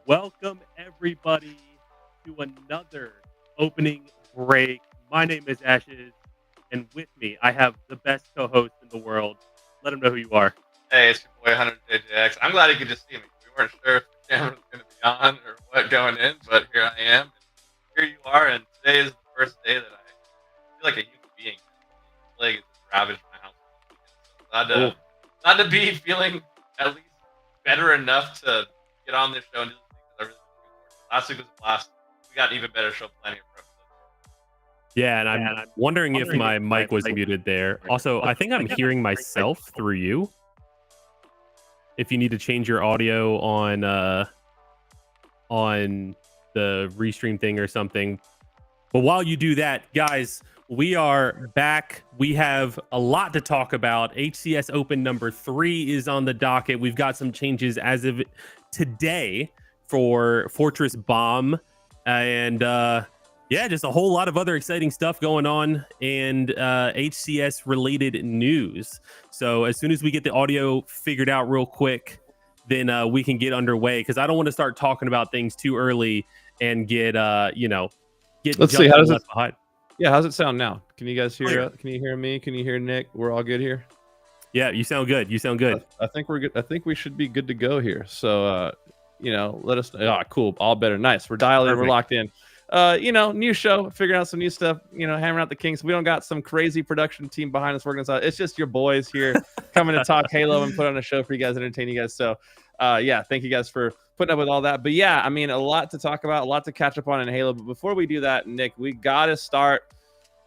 Welcome, everybody, to another opening break. My name is Ashes, and with me, I have the best co host in the world. Let him know who you are. Hey, it's your boy 100JJX. I'm glad you could just see me. We weren't sure if the camera was going to be on or what going in, but here I am. And here you are, and today is the first day that I feel like a human being. The plague has just ravaged my house. So glad to be feeling at least better enough to get on this show and do this thing because I really was looking forward to it. Last week was a blast. We got an even better show planning for episode. Yeah, and I'm wondering if my mic was muted there. Also, I think I'm hearing myself through you. If you need to change your audio on the restream thing or something. But while you do that, guys, we are back. We have a lot to talk about. HCS Open number 3 is on the docket. We've got some changes as of today for Fortress Bomb. And just a whole lot of other exciting stuff going on and HCS related news. So as soon as we get the audio figured out real quick, then we can get underway, because I don't want to start talking about things too early and get Let's see, how does it behind. Yeah, how's it sound now? Can you guys hear can you hear me? Can you hear Nick? We're all good here? Yeah, you sound good. I think we're good. I think we should be good to go here. So let us cool, all better. Nice. We're dialed in, we're locked in. New show, figuring out some new stuff, hammering out the kinks. We don't got some crazy production team behind us working us out. It's just your boys here coming to talk Halo and put on a show for you guys, entertain you guys. So thank you guys for putting up with all that. But yeah, I mean, a lot to talk about, a lot to catch up on in Halo. But before we do that, Nick, we gotta start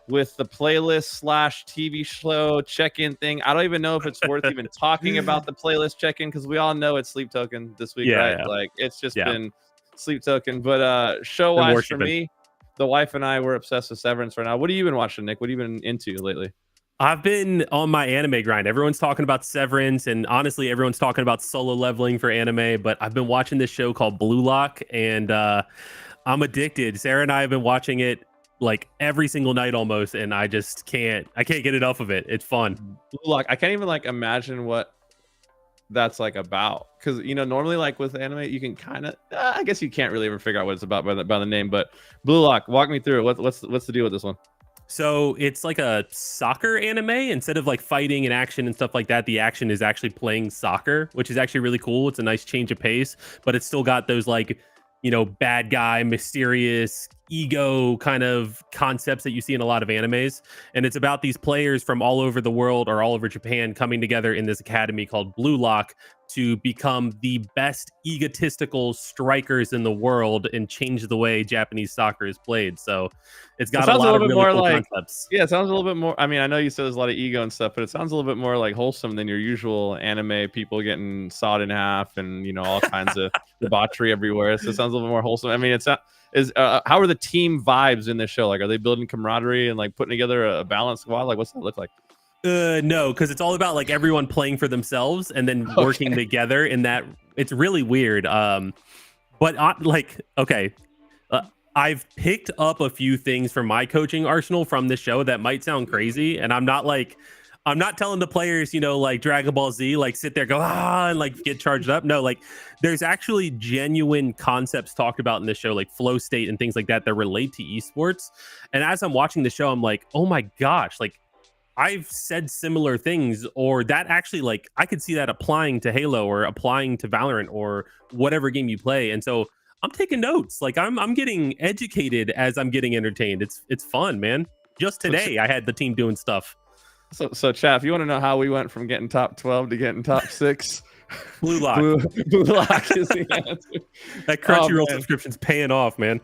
with the playlist / TV show check-in thing. I don't even know if it's worth even talking about the playlist check-in, because we all know it's Sleep Token this week, right? Yeah. Like, it's just been Sleep Token. But show-wise for me, the wife and I were obsessed with Severance right now. What have you been watching, Nick? What have you been into lately? I've been on my anime grind. Everyone's talking about Severance, and honestly, everyone's talking about solo leveling for anime, but I've been watching this show called Blue Lock, and I'm addicted. Sarah and I have been watching it like every single night almost, and I can't get enough of it. It's fun. Blue Lock, I can't even imagine what that's about, because normally with anime you can kind of I guess you can't really ever figure out what it's about by the name. But Blue Lock, walk me through it. What's the deal with this one? So it's like a soccer anime. Instead of fighting and action and stuff like that, the action is actually playing soccer, which is actually really cool. It's a nice change of pace, but it's still got those bad guy, mysterious ego kind of concepts that you see in a lot of animes. And it's about these players from all over the world or all over Japan coming together in this academy called Blue Lock to become the best egotistical strikers in the world and change the way Japanese soccer is played. So it's got a lot of really cool concepts. Yeah, it sounds a little bit more. I mean, I know you said there's a lot of ego and stuff, but it sounds a little bit more wholesome than your usual anime people getting sawed in half and all kinds of debauchery everywhere. So it sounds a little bit more wholesome. I mean, it's not. How are the team vibes in this show? Are they building camaraderie and putting together a balanced squad? What's that look like? No, because it's all about everyone playing for themselves and then working together. In that, it's really weird. I've picked up a few things from my coaching arsenal from this show that might sound crazy, and I'm not telling the players, Dragon Ball Z, sit there, go, and get charged up. No, there's actually genuine concepts talked about in this show, like flow state and things like that relate to esports. And as I'm watching the show, I'm like, oh my gosh, I've said similar things, or that actually, I could see that applying to Halo or applying to Valorant or whatever game you play. And so I'm taking notes. I'm getting educated as I'm getting entertained. It's fun, man. Just today, I had the team doing stuff. So Chaff, you want to know how we went from getting top 12 to getting top 6? Blue Lock. Blue Lock is the answer. That Crunchyroll subscription's paying off, man.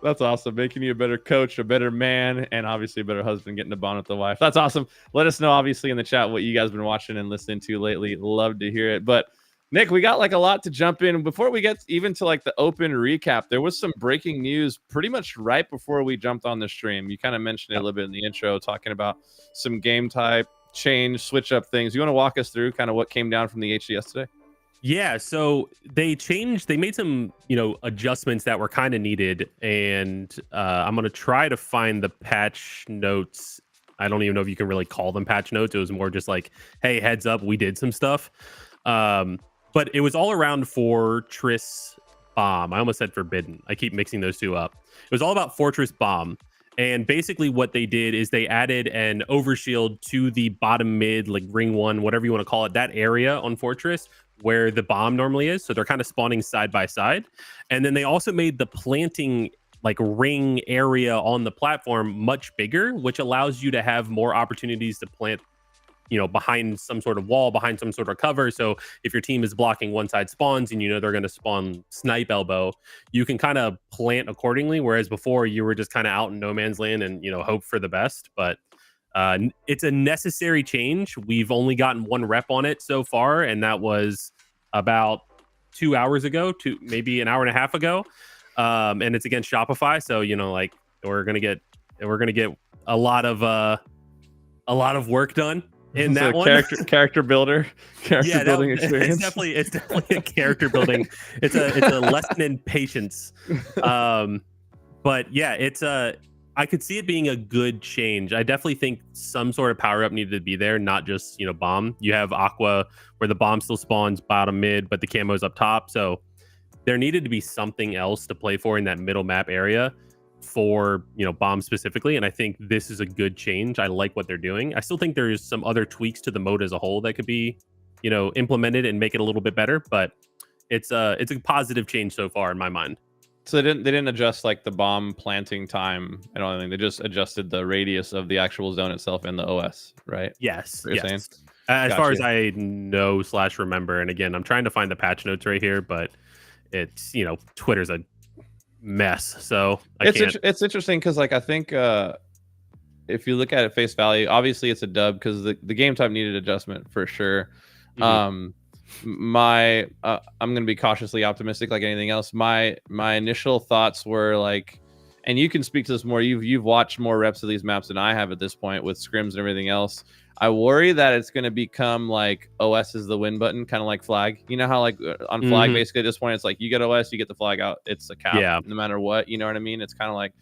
That's awesome. Making you a better coach, a better man, and obviously a better husband, getting to bond with the wife. That's awesome. Let us know, obviously, in the chat what you guys have been watching and listening to lately. Love to hear it. But Nick, we got a lot to jump in. Before we get even to the open recap, there was some breaking news pretty much right before we jumped on the stream. You kind of mentioned it a little bit in the intro, talking about some game type change, switch up things. You want to walk us through kind of what came down from the HCS today? Yeah, so they made some, adjustments that were kind of needed, and I'm going to try to find the patch notes. I don't even know if you can really call them patch notes. It was more just hey, heads up, we did some stuff. But it was all around Fortress Bomb. I almost said Forbidden. I keep mixing those two up. It was all about Fortress Bomb. And basically what they did is they added an overshield to the bottom mid, like ring 1, whatever you want to call it, that area on Fortress where the bomb normally is. So they're kind of spawning side by side. And then they also made the planting like ring area on the platform much bigger, which allows you to have more opportunities to plant, you know, behind some sort of wall, behind some sort of cover. So if your team is blocking one side spawns and you know they're going to spawn snipe elbow, you can kind of plant accordingly. Whereas before you were just kind of out in no man's land and, you know, hope for the best. But it's a necessary change. We've only gotten one rep on it so far, and that was about 2 hours ago, to maybe an hour and a half ago. And it's against Shopify. So, you know, like we're gonna get a lot of work done in that one. Character building experience. It's definitely a character building. It's a lesson in patience. But yeah, I could see it being a good change. I definitely think some sort of power up needed to be there, not just, you know, bomb. You have Aqua where the bomb still spawns bottom mid, but the camo's up top. So there needed to be something else to play for in that middle map area for, you know, bomb specifically. And I think this is a good change. I like what they're doing. I still think there's some other tweaks to the mode as a whole that could be, you know, implemented and make it a little bit better. But it's a positive change so far in my mind. So they didn't adjust like the bomb planting time and all that. They just adjusted the radius of the actual zone itself in the OS, right? Yes. What you're saying? As far as I know / remember, and again, I'm trying to find the patch notes right here, but it's, you know, Twitter's a mess. So it's interesting because like I think if you look at it face value, obviously it's a dub because the game type needed adjustment for sure. Mm-hmm. I'm gonna be cautiously optimistic like anything else. My initial thoughts were like, and you can speak to this more, you've watched more reps of these maps than I have at this point with scrims and everything else. I worry that it's going to become like OS is the win button, kind of like flag. You know how like on flag, basically at this point, it's like you get OS, you get the flag out. It's a cap no matter what. You know what I mean? It's kind of like,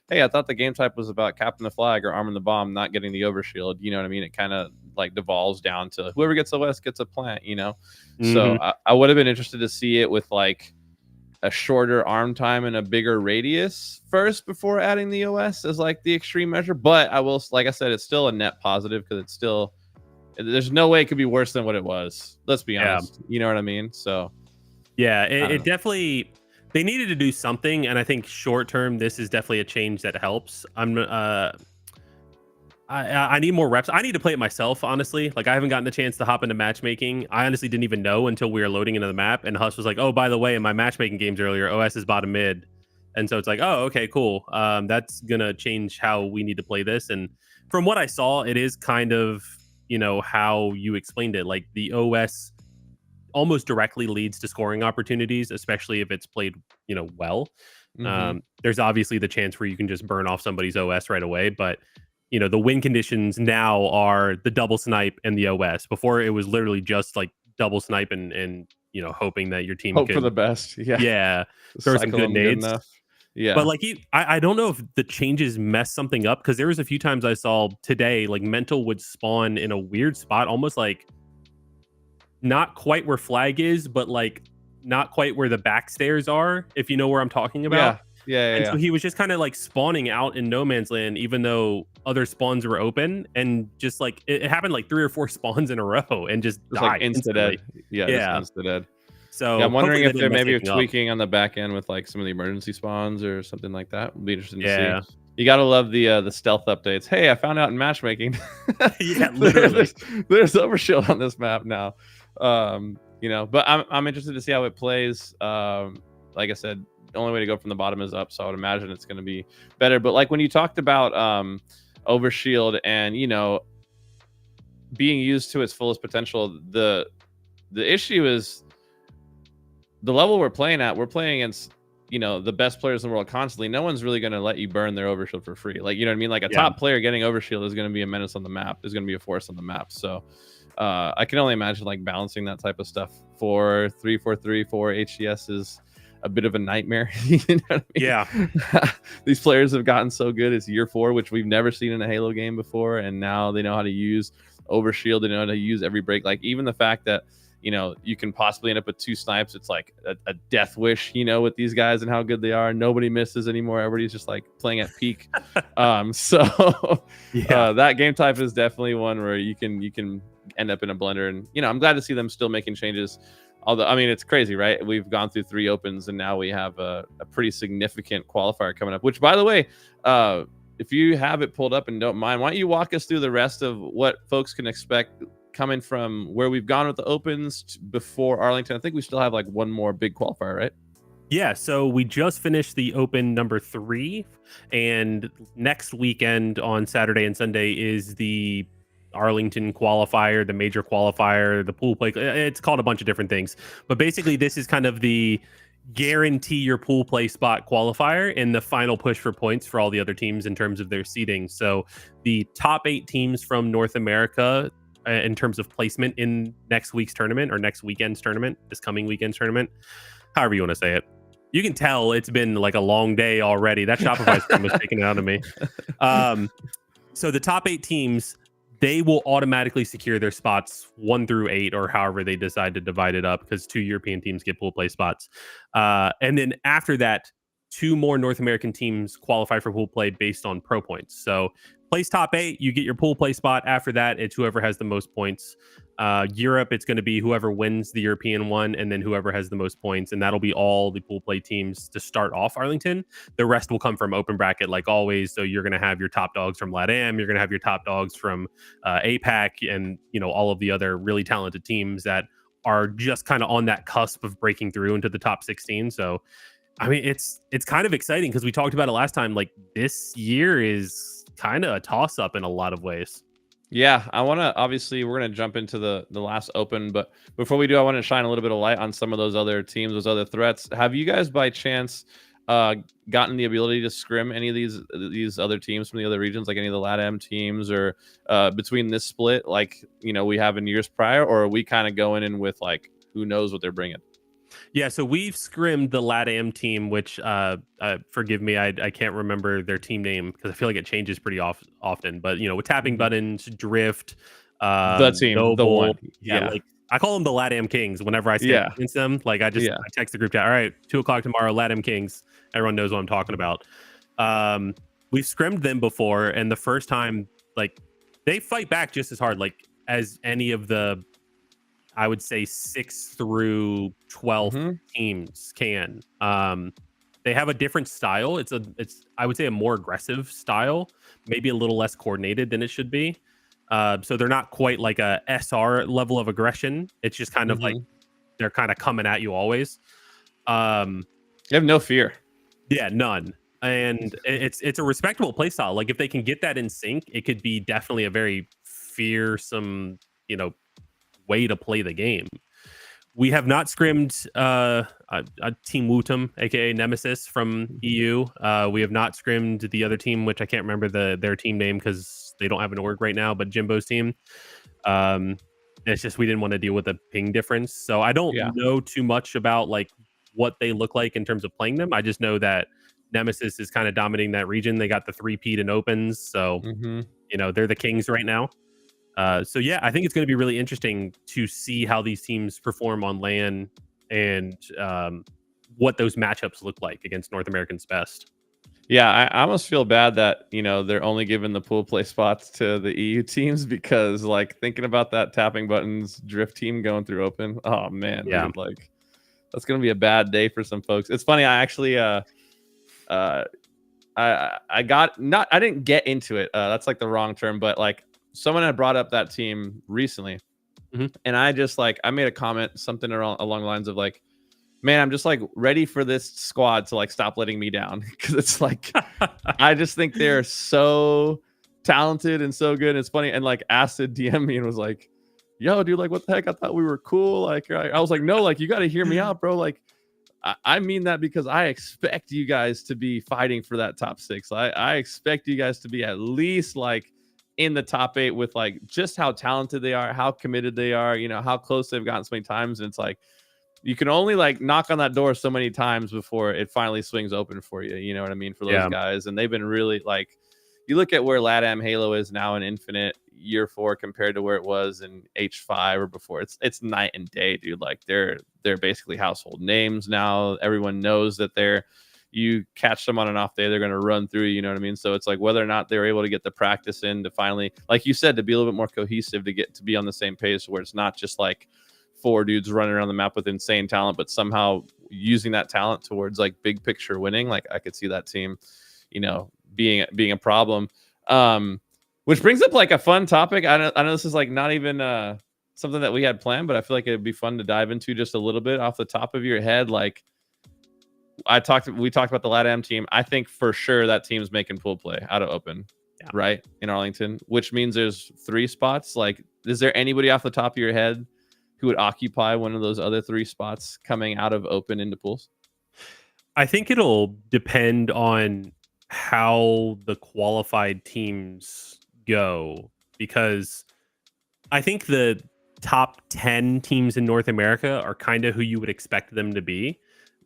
hey, I thought the game type was about capping the flag or arming the bomb, not getting the overshield. You know what I mean? It kind of like devolves down to whoever gets OS gets a plant, you know? So I would have been interested to see it with like a shorter arm time and a bigger radius first before adding the OS as like the extreme measure. But I will, like I said, it's still a net positive because it's still, there's no way it could be worse than what it was. Let's be honest. You know what I mean? So yeah, it definitely, they needed to do something. And I think short term, this is definitely a change that helps. I need more reps. I need to play it myself, honestly. Like I haven't gotten the chance to hop into matchmaking. I honestly didn't even know until we were loading into the map. And Huss was like, oh, by the way, in my matchmaking games earlier, OS is bottom mid. And so it's like, oh, okay, cool. That's going to change how we need to play this. And from what I saw, it is kind of, you know, how you explained it. Like the OS almost directly leads to scoring opportunities, especially if it's played, you know, well. There's obviously the chance where you can just burn off somebody's OS right away. But you know, the win conditions now are the double snipe and the OS. Before it was literally just like double snipe and you know, hoping that your team hope for the best. Yeah. Throw some good nades. Yeah. But like I don't know if the changes mess something up, because there was a few times I saw today like Mental would spawn in a weird spot, almost like not quite where flag is, but like not quite where the back stairs are, if you know where I'm talking about. Yeah. So he was just kind of like spawning out in no man's land, even though other spawns were open, and just like it happened like 3 or 4 spawns in a row and just died like insta-dead. Yeah. Insta-dead. So yeah, I'm wondering if they're maybe tweaking on the back end with like some of the emergency spawns or something like that. Would be interesting to see. You gotta love the stealth updates. Hey, I found out in matchmaking. Yeah, literally. there's overshield on this map now. You know, but I'm interested to see how it plays. Like I said, the only way to go from the bottom is up, so I would imagine it's going to be better. But like when you talked about overshield and, you know, being used to its fullest potential, the issue is the level we're playing at. We're playing against, you know, the best players in the world constantly. No one's really going to let you burn their overshield for free. Like, you know what I mean? Like a top player getting overshield is going to be a menace on the map. Is going to be a force on the map. So I can only imagine like balancing that type of stuff for 3-4-3 for HCS is a bit of a nightmare. You know what I mean? Yeah. These players have gotten so good. It's year 4, which we've never seen in a Halo game before, and now they know how to use overshield. They know how to use every break. Like even the fact that, you can possibly end up with 2 snipes. It's like a death wish, with these guys and how good they are. Nobody misses anymore. Everybody's just like playing at peak. So that game type is definitely one where you can end up in a blender. And I'm glad to see them still making changes. Although, I mean, it's crazy, right? We've gone through 3 opens and now we have a pretty significant qualifier coming up, which, by the way, if you have it pulled up and don't mind, why don't you walk us through the rest of what folks can expect coming from where we've gone with the opens before Arlington? I think we still have like one more big qualifier, right? Yeah, so we just finished the open number 3, and next weekend on Saturday and Sunday is the Arlington qualifier, the major qualifier, the pool play. It's called a bunch of different things, but basically this is kind of the guarantee your pool play spot qualifier and the final push for points for all the other teams in terms of their seeding. So the top 8 teams from North America in terms of placement in next week's tournament or next weekend's tournament, this coming weekend's tournament, however you want to say it. You can tell it's been like a long day already. That Shopify screen was taking it out of me. So the top 8 teams, they will automatically secure their spots 1 through 8, or however they decide to divide it up, because 2 European teams get pool play spots. And then after that, 2 more North American teams qualify for pool play based on pro points. So place top 8, you get your pool play spot. After that, it's whoever has the most points. Europe, it's going to be whoever wins the European one, and then whoever has the most points, and that'll be all the pool play teams to start off Arlington. The rest will come from open bracket like always. So you're going to have your top dogs from LATAM, you're going to have your top dogs from APAC, and all of the other really talented teams that are just kind of on that cusp of breaking through into the top 16. So I mean, it's kind of exciting because we talked about it last time. Like, this year is kind of a toss up in a lot of ways. Yeah, obviously we're going to jump into the last open, but before we do, I want to shine a little bit of light on some of those other teams, those other threats. Have you guys by chance gotten the ability to scrim any of these other teams from the other regions, like any of the LATAM teams, or between this split, like, we have in years prior, or are we kind of going in with like, who knows what they're bringing? Yeah, so we've scrimmed the LATAM team, which forgive me, I can't remember their team name because I feel like it changes pretty often. But with tapping buttons, drift, the team, Noble, the one, like I call them the LATAM Kings whenever I say against them. Like I text the group chat. All right, 2:00 tomorrow, LATAM Kings. Everyone knows what I'm talking about. We've scrimmed them before, and the first time, like, they fight back just as hard, like, as any of the, I would say, 6 through 12 teams can. They have a different style. It's I would say a more aggressive style, maybe a little less coordinated than it should be. So they're not quite like a SR level of aggression. It's just kind of like they're kind of coming at you always. You have no fear. Yeah, none. And it's a respectable play style. Like, if they can get that in sync, it could be definitely a very fearsome, way to play the game. We have not scrimmed a Team Wutum, aka Nemesis from EU. We have not scrimmed the other team, which I can't remember their team name because they don't have an org right now, but Jimbo's team. It's just we didn't want to deal with the ping difference. So I don't know too much about like what they look like in terms of playing them. I just know that Nemesis is kind of dominating that region. They got the 3-peat in opens. So, they're the kings right now. So yeah, I think it's going to be really interesting to see how these teams perform on LAN and what those matchups look like against North America's best. Yeah, I almost feel bad that, they're only giving the pool play spots to the EU teams because, like, thinking about that tapping buttons drift team going through open. Oh man, dude, like, that's going to be a bad day for some folks. It's funny. I actually, I didn't get into it. That's like the wrong term, but like, someone had brought up that team recently, and I just I made a comment, something along the lines of like, man, I'm just like ready for this squad to like stop letting me down, because it's like I just think they're so talented and so good. And it's funny, and like Acid DM me and was like, yo, dude, like, what the heck? I thought we were cool. Like, I was like, no, like, you got to hear me out, bro. Like, I mean that because I expect you guys to be fighting for that top 6. I expect you guys to be at least like in the top 8 with like just how talented they are, how committed they are, how close they've gotten so many times. And it's like, you can only like knock on that door so many times before it finally swings open for you. You know what I mean? For those guys. And they've been really like, you look at where LATAM Halo is now in Infinite year 4 compared to where it was in H5 or before. It's night and day, dude. Like they're basically household names now. Everyone knows that you catch them on an off day, they're going to run through, you know what I mean? So it's like whether or not they're able to get the practice in to finally, like you said, to be a little bit more cohesive, to get to be on the same page where it's not just like 4 dudes running around the map with insane talent, but somehow using that talent towards like big picture winning. Like I could see that team, you know, being a problem. Which brings up like a fun topic. I know this is like not even something that we had planned, but I feel like it'd be fun to dive into just a little bit off the top of your head. Like we talked about the LATAM team. I think for sure that team's making pool play out of open, right, in Arlington, which means there's 3 spots. Like, is there anybody off the top of your head who would occupy one of those other 3 spots coming out of open into pools? I think it'll depend on how the qualified teams go, because I think the top 10 teams in North America are kind of who you would expect them to be.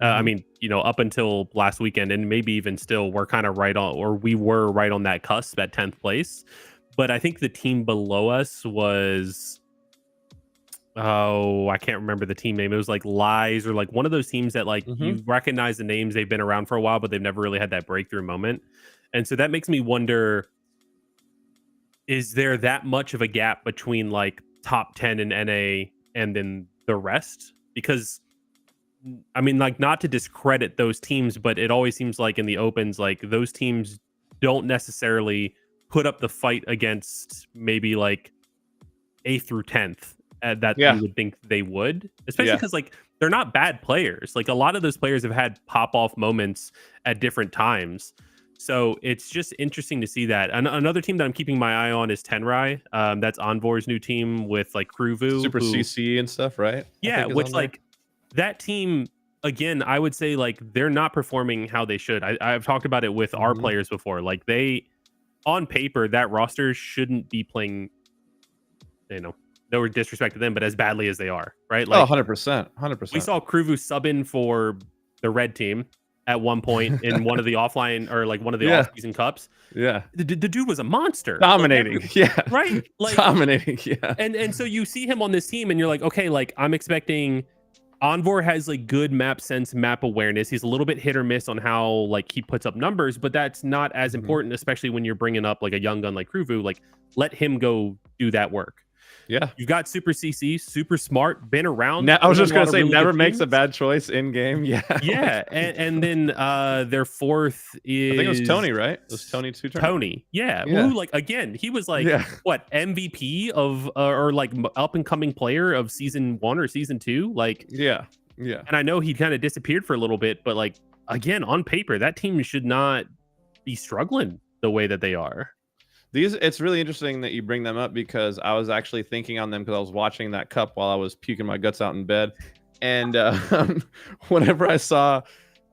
I mean, you know, up until last weekend, and maybe even still, we're kind of right on, or we were right on that cusp at 10th place. But I think the team below us was, I can't remember the team name. It was like Lies, or like one of those teams that like you recognize the names, they've been around for a while, but they've never really had that breakthrough moment. And so that makes me wonder, is there that much of a gap between like top 10 in NA and then the rest? Because I mean, like, not to discredit those teams, but it always seems like in the opens, like those teams don't necessarily put up the fight against maybe like 8th through 10th that you would think they would, especially because like they're not bad players. Like a lot of those players have had pop off moments at different times. So it's just interesting to see that. Another team that I'm keeping my eye on is Tenrai. That's Envor's new team with like Kruvu, Super CC and stuff, right? Yeah, which like that team, again, I would say like they're not performing how they should. I've talked about it with our players before. Like they, on paper, that roster shouldn't be playing, you know, no disrespect to them, but as badly as they are, right? Like 100%. 100%. We saw Kruvu sub in for the red team at one point in one of the offline, or like one of the off-season cups. Yeah. The dude was a monster. Dominating. Like, right? Like dominating. Yeah. And so you see him on this team and you're like, okay, like I'm expecting Envor has like good map sense, map awareness. He's a little bit hit or miss on how like he puts up numbers, but that's not as important, especially when you're bringing up like a young gun like Kruvu. Like let him go do that work. Yeah, you got Super CC, super smart, been around. I was just gonna say, really never makes a bad choice in game. Yeah, yeah, and then their 4th is, I think it was Tony, right? It was Tony 2 turn. Tony, yeah. Who, like, again, he was like what, MVP of or like up and coming player of season 1 or season 2, like yeah. And I know he kind of disappeared for a little bit, but like again, on paper, that team should not be struggling the way that they are. It's really interesting that you bring them up, because I was actually thinking on them because I was watching that cup while I was puking my guts out in bed, and whenever I saw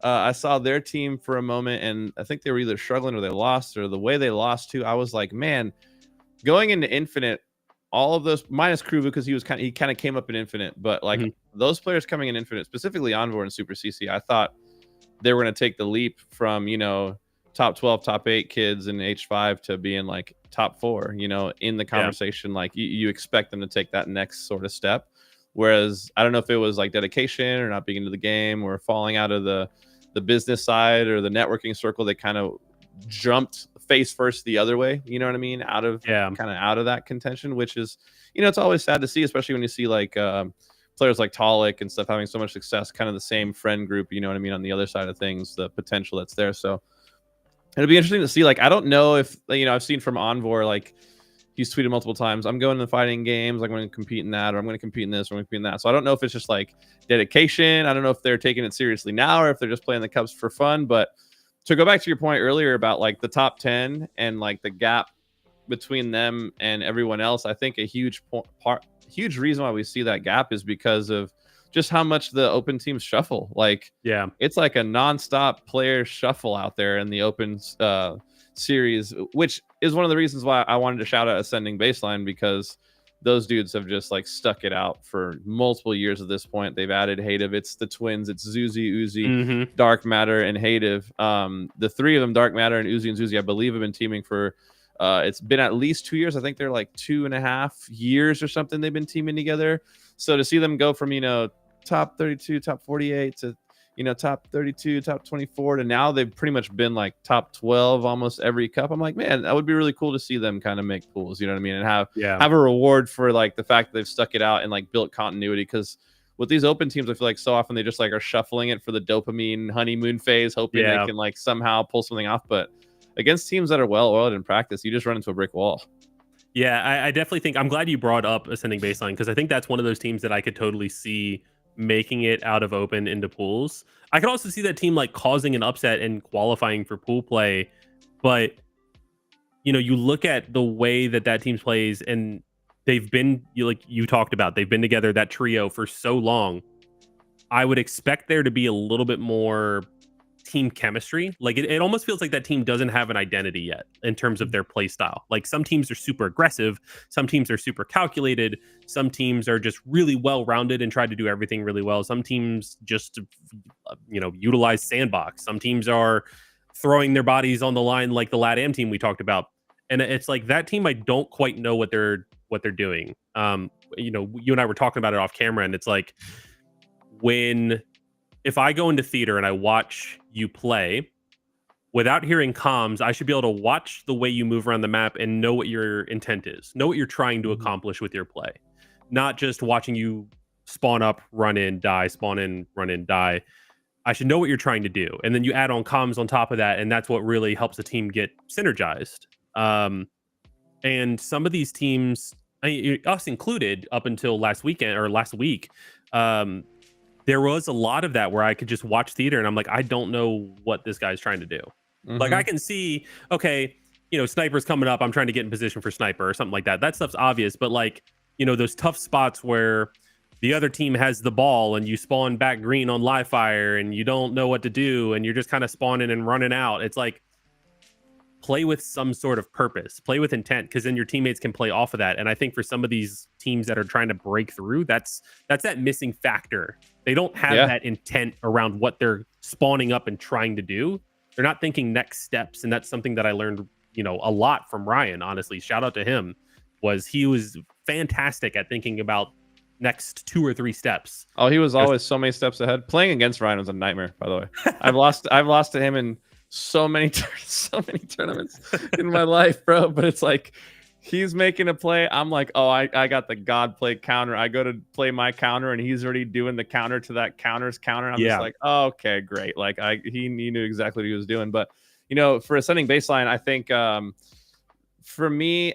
their team for a moment, and I think they were either struggling or they lost, or the way they lost to, I was like, man, going into Infinite, all of those minus Kruvu, because he kind of came up in Infinite, but like those players coming in Infinite, specifically Envor and Super CC, I thought they were going to take the leap from, you know, top 12, top 8 kids in H5 to being like top 4, you know, in the conversation. Like you expect them to take that next sort of step. Whereas I don't know if it was like dedication or not being into the game or falling out of the business side or the networking circle, they kind of jumped face first the other way, you know what I mean? Out of that contention, which is, you know, it's always sad to see, especially when you see like players like Talik and stuff having so much success, kind of the same friend group, you know what I mean, on the other side of things, the potential that's there. So it'll be interesting to see. Like, I don't know if, you know, I've seen from Envor, like, he's tweeted multiple times, I'm going to the fighting games, like, I'm going to compete in that, or I'm going to compete in this, or I'm going to compete in that. So I don't know if it's just, like, dedication. I don't know if they're taking it seriously now, or if they're just playing the Cups for fun. But to go back to your point earlier about, like, the top 10 and, like, the gap between them and everyone else, I think a huge reason why we see that gap is because of just how much the open teams shuffle. Like, it's like a nonstop player shuffle out there in the open series, which is one of the reasons why I wanted to shout out Ascending Baseline, because those dudes have just like stuck it out for multiple years at this point. They've added Hative. It's the twins. It's Zuzi, Uzi, Dark Matter, and Hative. The three of them, Dark Matter and Uzi and Zuzi, I believe have been teaming for it's been at least 2 years. I think they're like 2.5 years or something they've been teaming together. So to see them go from, top 32, top 48 to, top 32, top 24 to now they've pretty much been like top 12 almost every cup. I'm like, man, that would be really cool to see them kind of make pools, you know what I mean? And have a reward for like the fact that they've stuck it out and like built continuity. Because with these open teams, I feel like so often they just like are shuffling it for the dopamine honeymoon phase, hoping they can like somehow pull something off. But against teams that are well oiled in practice, you just run into a brick wall. Yeah, I definitely think I'm glad you brought up Ascending Baseline, because I think that's one of those teams that I could totally see making it out of open into pools. I could also see that team like causing an upset and qualifying for pool play. But, you look at the way that team plays, and they've been, like you talked about, they've been together, that trio, for so long. I would expect there to be a little bit more team chemistry. Like it almost feels like that team doesn't have an identity yet in terms of their play style. Like some teams are super aggressive, some teams are super calculated, some teams are just really well rounded and try to do everything really well. Some teams just utilize sandbox. Some teams are throwing their bodies on the line, like the LATAM team we talked about. And it's like that team, I don't quite know what they're doing. You and I were talking about it off camera, and it's like if I go into theater and I watch you play, without hearing comms, I should be able to watch the way you move around the map and know what your intent is, know what you're trying to accomplish with your play, not just watching you spawn up, run in, die, spawn in, run in, die. I should know what you're trying to do. And then you add on comms on top of that, and that's what really helps a team get synergized. And some of these teams, us included, up until last week, there was a lot of that where I could just watch theater and I'm like, I don't know what this guy's trying to do. Like I can see, okay, sniper's coming up, I'm trying to get in position for sniper or something like that. That stuff's obvious, but like, those tough spots where the other team has the ball and you spawn back green on live fire and you don't know what to do and you're just kind of spawning and running out. It's like, play with some sort of purpose, play with intent, because then your teammates can play off of that. And I think for some of these teams that are trying to break through, that's that missing factor. They don't have that intent around what they're spawning up and trying to do. They're not thinking next steps. And that's something that I learned, a lot from Ryan, honestly. Shout out to him. He was fantastic at thinking about next 2 or 3 steps. Oh, he was always so many steps ahead. Playing against Ryan was a nightmare, by the way. I've lost to him in so many tournaments in my life, bro. But it's like he's making a play. I'm like, oh, I got the God play counter. I go to play my counter, and he's already doing the counter to that counter's counter. I'm just like, oh, okay, great. Like he knew exactly what he was doing. But for Ascending Baseline, I think for me,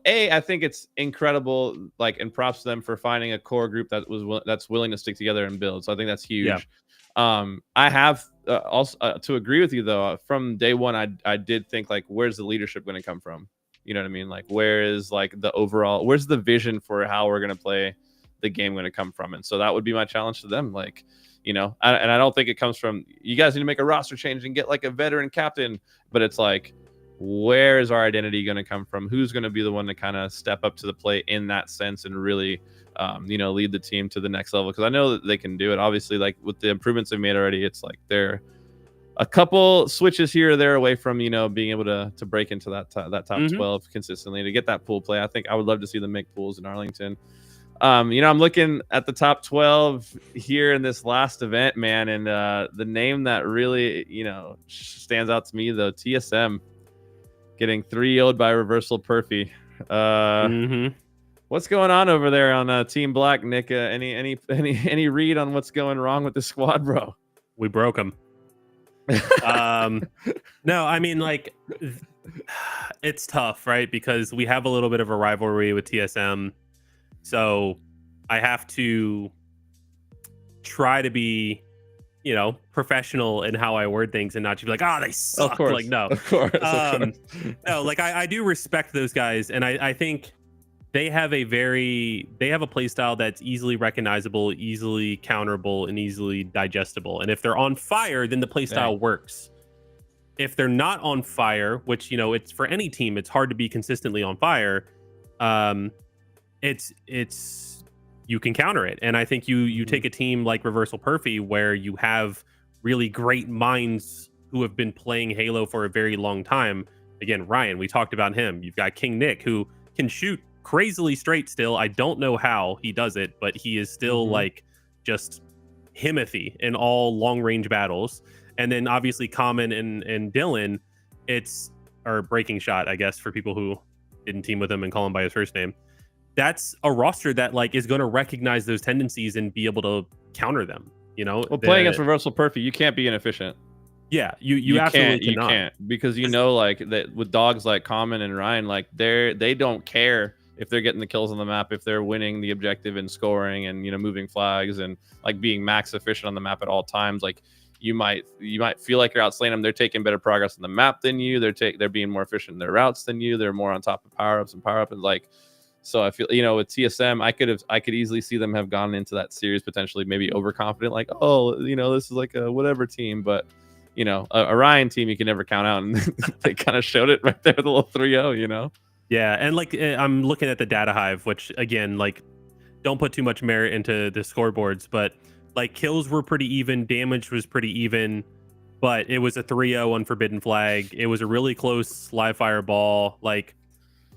I think it's incredible. Like, and props to them for finding a core group that's willing to stick together and build. So I think that's huge. Yeah. I have also to agree with you though. From day one, I did think like, where's the leadership going to come from? You know what I mean? Like, where is like where's the vision for how we're going to play the game going to come from? And so that would be my challenge to them. Like, and I don't think it comes from you guys need to make a roster change and get like a veteran captain, but it's like, where is our identity going to come from? Who's going to be the one to kind of step up to the plate in that sense and really lead the team to the next level? Because I know that they can do it. Obviously, like with the improvements they've made already, it's like they're a couple switches here or there away from being able to break into that top 12 consistently to get that pool play. I think I would love to see them make pools in Arlington. I'm looking at the top 12 here in this last event, man, and the name that really stands out to me though, TSM getting 3-0'd by Reversal Perfy. What's going on over there on Team Black, Nick? Any read on what's going wrong with the squad, bro? We broke them. No, I mean, like, it's tough, right? Because we have a little bit of a rivalry with TSM. So I have to try to be, professional in how I word things and not just be like, they suck. Of course, like, no, of course. No, like I do respect those guys. And I think they have a play style that's easily recognizable, easily counterable, and easily digestible. And if they're on fire, then the play style works. If they're not on fire, which, it's for any team, it's hard to be consistently on fire. it's you can counter it. And I think you take a team like Reversal Perfy where you have really great minds who have been playing Halo for a very long time. Again, Ryan, we talked about him. You've got King Nick, who can shoot crazily straight still. I don't know how he does it, but he is still like just Himothy in all long range battles. And then obviously Common and Dylan, it's or Breaking Shot, I guess, for people who didn't team with him and call him by his first name. That's a roster that like is going to recognize those tendencies and be able to counter them. You know, well, playing against Reversal Perfy, you can't be inefficient. Yeah, you absolutely cannot. You can't, because you know, like that with dogs like Common and Ryan, like they don't care if they're getting the kills on the map, if they're winning the objective and scoring and, you know, moving flags and like being max efficient on the map at all times. Like you might feel like you're outslaying them. They're taking better progress on the map than you. They're being more efficient in their routes than you. They're more on top of power ups, and like. So I feel, you know, with TSM, I could easily see them have gone into that series potentially maybe overconfident, like, oh, you know, this is like a whatever team, but you know, a Ryan team you can never count out, and they kind of showed it right there with a little 3-0, you know. Yeah, and like I'm looking at the data hive, which again, like, don't put too much merit into the scoreboards, but like kills were pretty even, damage was pretty even, but it was a 3-0 on Forbidden Flag. It was a really close live fire ball. Like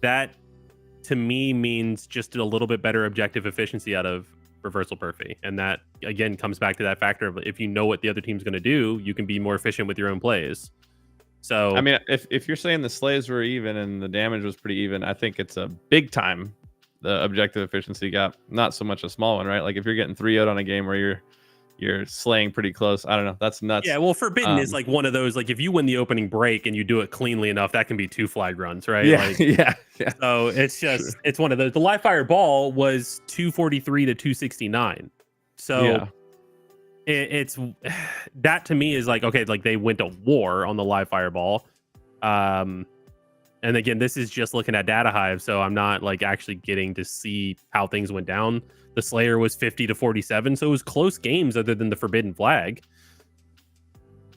that to me means just a little bit better objective efficiency out of Reversal Perfy. And that again comes back to that factor of if you know what the other team's going to do, you can be more efficient with your own plays. So I mean, if you're saying the slays were even and the damage was pretty even, I think it's a big time the objective efficiency gap, not so much a small one, right? Like if you're getting 3-0 on a game where you're slaying pretty close, I don't know, that's nuts. Yeah, well, Forbidden is like one of those, like if you win the opening break and you do it cleanly enough, that can be 2 flag runs, right? Yeah, like, yeah. So it's just it's one of those. The live fire ball was 243 to 269. So yeah. it's that to me is like, okay, like they went to war on the live fireball. And again, this is just looking at data hive, so I'm not like actually getting to see how things went down. The Slayer was 50 to 47, so it was close games other than the Forbidden Flag.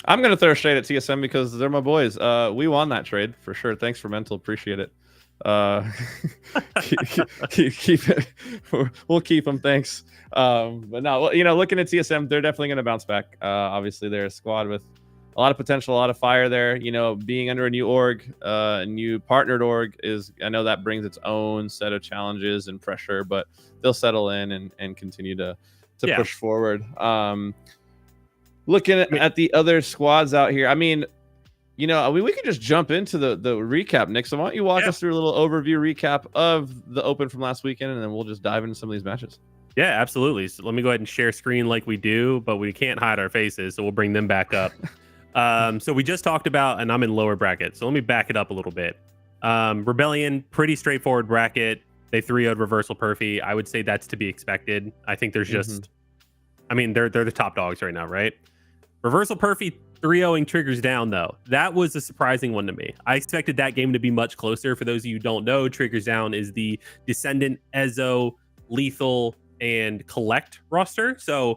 I'm gonna throw a shade at TSM because they're my boys. We won that trade for sure. Thanks for Mental, appreciate it. Keep it. We'll keep them. Thanks. But no, you know, looking at TSM, they're definitely going to bounce back. Obviously, they're a squad with a lot of potential, a lot of fire there. You know, being under a new org, a new partnered org I know that brings its own set of challenges and pressure, but they'll settle in and continue to push forward. Looking at the other squads out here, I mean, you know, we could just jump into the recap, Nick. So why don't you walk us through a little overview recap of the Open from last weekend, and then we'll just dive into some of these matches. Yeah, absolutely. So let me go ahead and share screen like we do, but we can't hide our faces, so we'll bring them back up. So we just talked about, and I'm in lower bracket, so let me back it up a little bit. Rebellion, pretty straightforward bracket. They 3-0'd Reversal Perfy. I would say that's to be expected. I think there's just, I mean, they're the top dogs right now, right? Reversal Perfy 3-0ing Triggers Down, though. That was a surprising one to me. I expected that game to be much closer. For those of you who don't know, Triggers Down is the Descendant, Ezo, Lethal, and Collect roster. So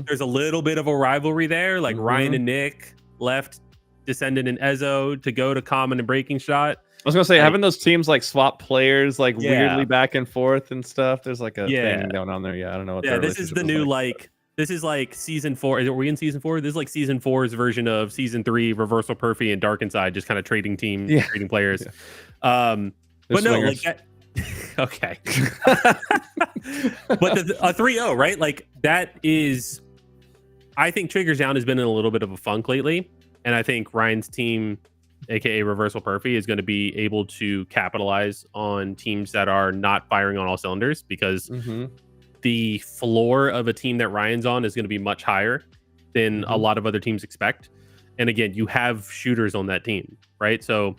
there's a little bit of a rivalry there. Like Ryan and Nick left Descendant and Ezo to go to Common and Breaking Shot. I was gonna say, having those teams like swap players like weirdly back and forth and stuff. There's like a thing going on there. Yeah, I don't know what. Yeah, this is the new like. This is like season 4. Are we in season 4? This is like season 4's version of season 3. Reversal Perfy and Dark Inside, just kind of trading teams, trading players. But no, like that. Okay. But a 3-0, right? Like that is. I think Triggers Down has been in a little bit of a funk lately, and I think Ryan's team, aka Reversal Perfy, is going to be able to capitalize on teams that are not firing on all cylinders, because the floor of a team that Ryan's on is going to be much higher than a lot of other teams expect. And again, you have shooters on that team, right? So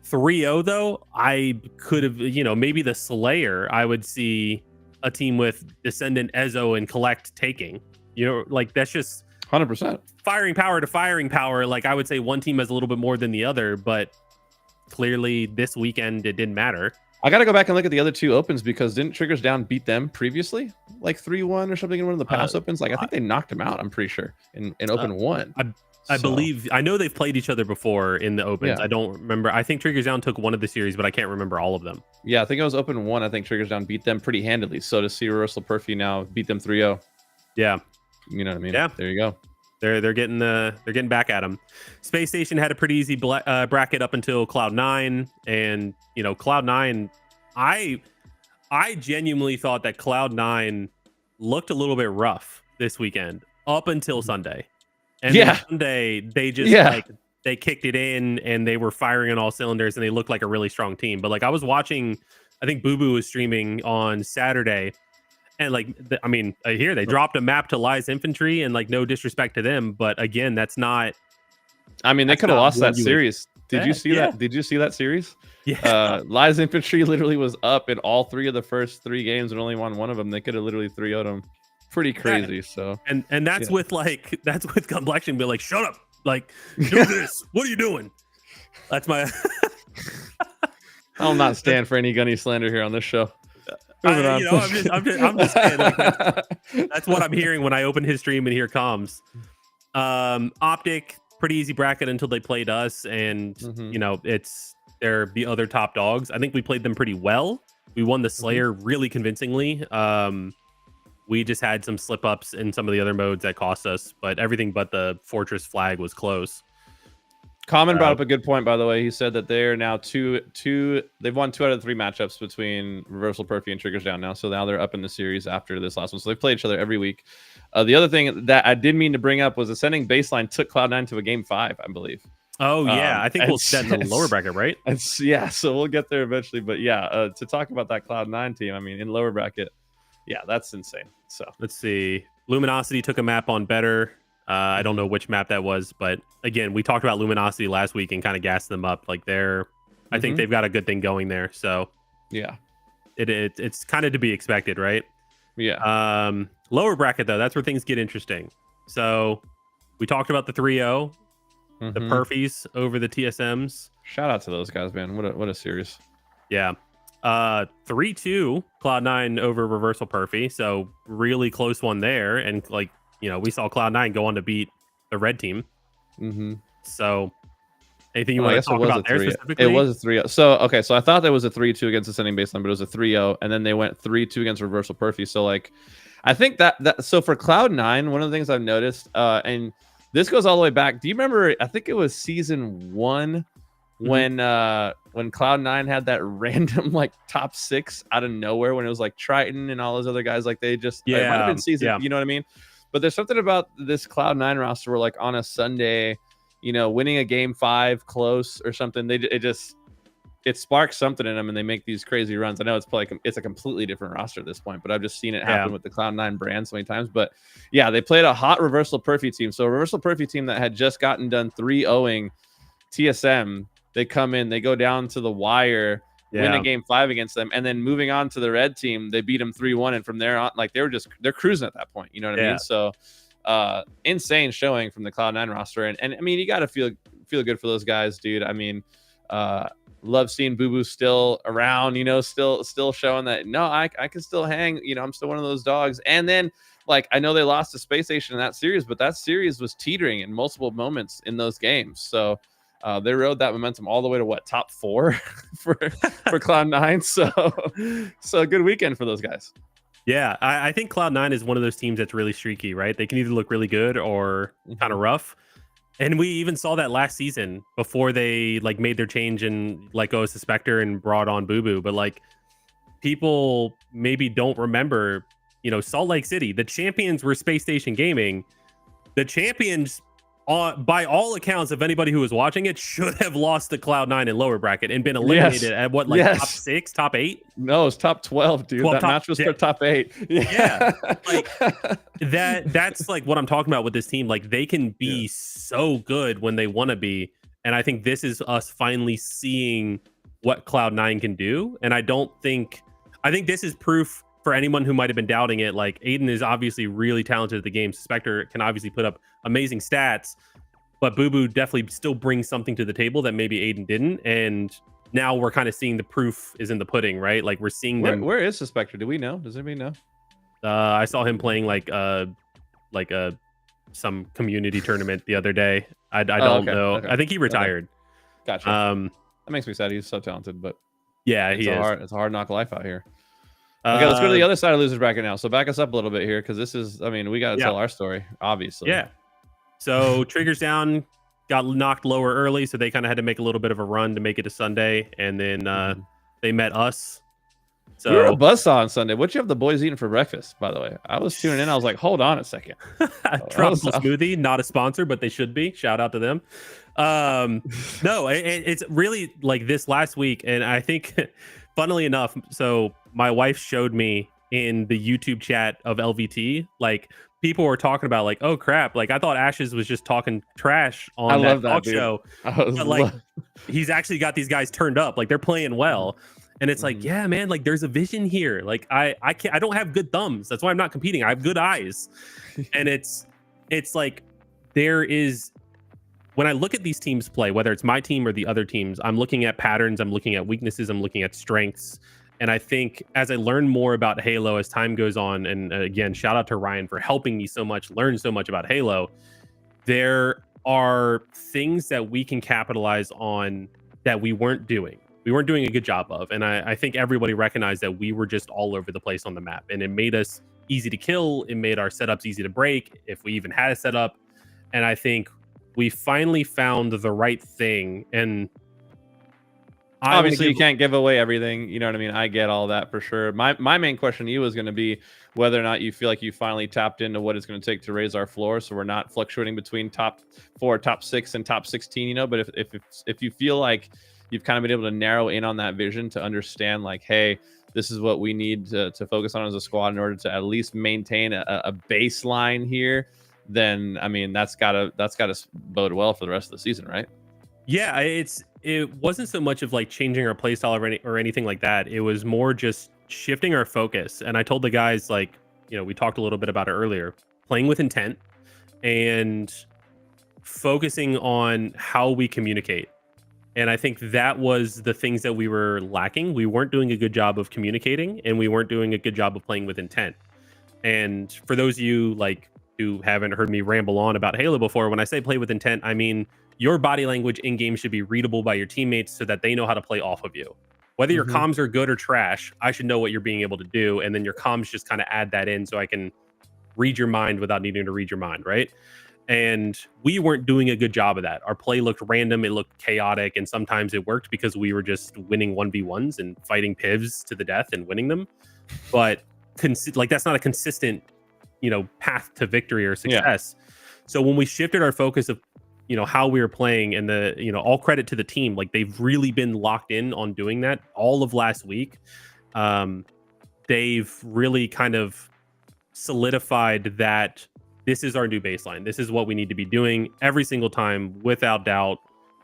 3-0 though, I could have, you know, maybe the Slayer, I would see a team with Descendant, Ezo, and Collect taking, you know, like that's just 100% firing power to firing power. Like I would say one team has a little bit more than the other, but clearly this weekend it didn't matter. I got to go back and look at the other two opens, because didn't Triggers Down beat them previously, like 3-1 or something in one of the past opens? Like I think they knocked them out. I'm pretty sure in open 1. I believe I know they've played each other before in the opens. Yeah. I don't remember. I think Triggers Down took one of the series, but I can't remember all of them. Yeah, I think it was open 1. I think Triggers Down beat them pretty handily. So to see Reversal Perfy now beat them 3-0. Yeah. You know what I mean? Yeah. There you go. They're getting back at them. Space Station had a pretty easy bracket up until Cloud9, and Cloud9. I genuinely thought that Cloud9 looked a little bit rough this weekend up until Sunday, and then Sunday they just they kicked it in and they were firing on all cylinders and they looked like a really strong team. But like I was watching, I think Boo Boo was streaming on Saturday. And I hear they dropped a map to Lies Infantry, and like no disrespect to them, but again, that's not. I mean, they could have lost that series. Did you see that? Did you see that series? Yeah. Lies Infantry literally was up in all 3 of the first 3 games and only won 1 of them. They could have literally 3-0'd them. Pretty crazy. Yeah. So and that's with Complexion be like, shut up, like do this. What are you doing? That's my. I'll not stand for any gunny slander here on this show. I'm just saying, like, that's what I'm hearing when I open his stream and hear comms. Optic, pretty easy bracket until they played us, and they're the other top dogs. I think we played them pretty well. We won the Slayer really convincingly. We just had some slip ups in some of the other modes that cost us, but everything but the Fortress flag was close. Common brought up a good point, by the way. He said that they're now they've won 2 out of the 3 matchups between Reversal Perfy and Triggers Down now. So now they're up in the series after this last one. So they play each other every week. The other thing that I did mean to bring up was Ascending Baseline took Cloud9 to a game 5, I believe. Oh, yeah. I think we'll set in the lower bracket, right? So we'll get there eventually. But yeah, to talk about that Cloud9 team, I mean, in lower bracket, yeah, that's insane. So let's see. Luminosity took a map on Better. I don't know which map that was, but again, we talked about Luminosity last week and kind of gassed them up. Like I think they've got a good thing going there. So yeah, it's kind of to be expected, right? Yeah. Lower bracket though, that's where things get interesting. So we talked about the 3-0, the Perfys over the TSMs. Shout out to those guys, man. What a series. Yeah. 3-2 Cloud9 over Reversal Perfy. So really close one there, and like. We saw Cloud9 go on to beat the red team. So, anything you want to talk about there specifically? It was a 3-0. So I thought that was a 3-2 against Ascending Baseline, but it was a 3-0, and then they went 3-2 against Reversal Perfy. So, like, I think that so for Cloud9, one of the things I've noticed, and this goes all the way back. Do you remember? I think it was season 1 when Cloud9 had that random like top 6 out of nowhere when it was like Triton and all those other guys. Like they just it might have been season. You know what I mean? But there's something about this Cloud9 roster where, like, on a Sunday, winning a game 5 close or something, it sparks something in them, and they make these crazy runs. I know it's a completely different roster at this point, but I've just seen it happen with the Cloud9 brand so many times. But yeah, they played a hot Reversal Perfy team. So a Reversal Perfy team that had just gotten done 3-0ing TSM, they come in, they go down to the wire. Win a game 5 against them, and then moving on to the red team, they beat them 3-1, and from there on, like they're cruising at that point. You know what I mean? So, insane showing from the Cloud9 roster, and I mean, you got to feel good for those guys, dude. I mean, love seeing Boo Boo still around. Still showing that I can still hang. I'm still one of those dogs. And then, like, I know they lost to Space Station in that series, but that series was teetering in multiple moments in those games. So. They rode that momentum all the way to top 4 for Cloud9. So a good weekend for those guys. Yeah, I think Cloud9 is one of those teams that's really streaky, right? They can either look really good or kind of rough. And we even saw that last season before they like made their change and let go of Suspector and brought on Boo Boo. But like people maybe don't remember, Salt Lake City, the champions were Space Station Gaming. The champions, by all accounts of anybody who was watching it, should have lost to Cloud9 in lower bracket and been eliminated at top 6, top 8? No, it's top 12, dude. That match was for top 8. Yeah. Like that's like what I'm talking about with this team. Like they can be so good when they want to be. And I think this is us finally seeing what Cloud9 can do. And I think this is proof for anyone who might have been doubting it. Like Aiden is obviously really talented at the game. Spectre can obviously put up amazing stats, but Boo Boo definitely still brings something to the table that maybe Aiden didn't. And now we're kind of seeing the proof is in the pudding, right? Like we're seeing them. Where is the Spectre? Do we know? Does anybody know? I saw him playing like a some community tournament the other day. I don't okay, know. okay, I think he retired. Gotcha. That makes me sad. He's so talented, but yeah, it's a hard knock life out here. Okay, let's go to the other side of losers bracket now. So back us up a little bit here, because this is, I mean, we got to tell our story, obviously. Yeah. So Triggers Down got knocked lower early, so they kind of had to make a little bit of a run to make it to Sunday, and then they met us. So we were at Buzzsaw on Sunday. What you have the boys eating for breakfast, by the way? I was tuning in. I was like, hold on a second. Tropical Smoothie, not a sponsor, but they should be. Shout out to them. No, it's really like this last week, and I think, funnily enough, so my wife showed me in the YouTube chat of LVT, like people were talking about like, oh crap, like I thought Ashes was just talking trash on that talk show, but like he's actually got these guys turned up, like they're playing well. And it's like, yeah, man, like there's a vision here. Like I don't have good thumbs. That's why I'm not competing. I have good eyes. And it's like there is, when I look at these teams play, whether it's my team or the other teams, I'm looking at patterns, I'm looking at weaknesses, I'm looking at strengths. And I think as I learn more about Halo as time goes on, and again, shout out to Ryan for helping me so much, learn so much about Halo, there are things that we can capitalize on that we weren't doing a good job of. And I think everybody recognized that we were just all over the place on the map, and it made us easy to kill. It made our setups easy to break, if we even had a setup. And I think we finally found the right thing. And obviously you can't give away everything. You know what I mean? I get all that for sure. My main question to you is going to be whether or not you feel like you finally tapped into what it's going to take to raise our floor, so we're not fluctuating between top 4, top 6, and top 16, you know. But if you feel like you've kind of been able to narrow in on that vision to understand like, hey, this is what we need to focus on as a squad in order to at least maintain a baseline here, then I mean that's gotta bode well for the rest of the season, right? Yeah, it wasn't so much of like changing our playstyle or anything like that. It was more just shifting our focus. And I told the guys, like, you know, we talked a little bit about it earlier, playing with intent and focusing on how we communicate. And I think that was the things that we were lacking. We weren't doing a good job of communicating, and we weren't doing a good job of playing with intent. And for those of you like who haven't heard me ramble on about Halo before, when I say play with intent, I mean your body language in game should be readable by your teammates so that they know how to play off of you. Whether your comms are good or trash, I should know what you're being able to do, and then your comms just kind of add that in so I can read your mind without needing to read your mind, right? And we weren't doing a good job of that. Our play looked random, it looked chaotic, and sometimes it worked because we were just winning 1v1s and fighting pivs to the death and winning them. But like that's not a consistent, you know, path to victory or success. Yeah. So when we shifted our focus of, you know, how we were playing, and the, you know, all credit to the team, like they've really been locked in on doing that all of last week. They've really kind of solidified that this is our new baseline. This is what we need to be doing every single time without doubt.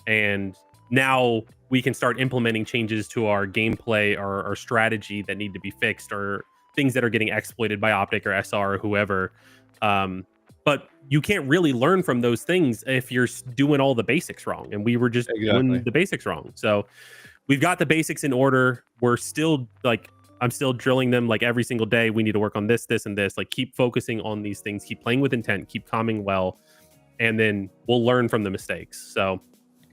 And now we can start implementing changes to our gameplay or our strategy that need to be fixed, or things that are getting exploited by Optic or SR or whoever. But you can't really learn from those things if you're doing all the basics wrong. And we were just doing the basics wrong. So we've got the basics in order. We're still like, I'm still drilling them like every single day. We need to work on this, this, and this. Like keep focusing on these things, keep playing with intent, keep calming well, and then we'll learn from the mistakes. So,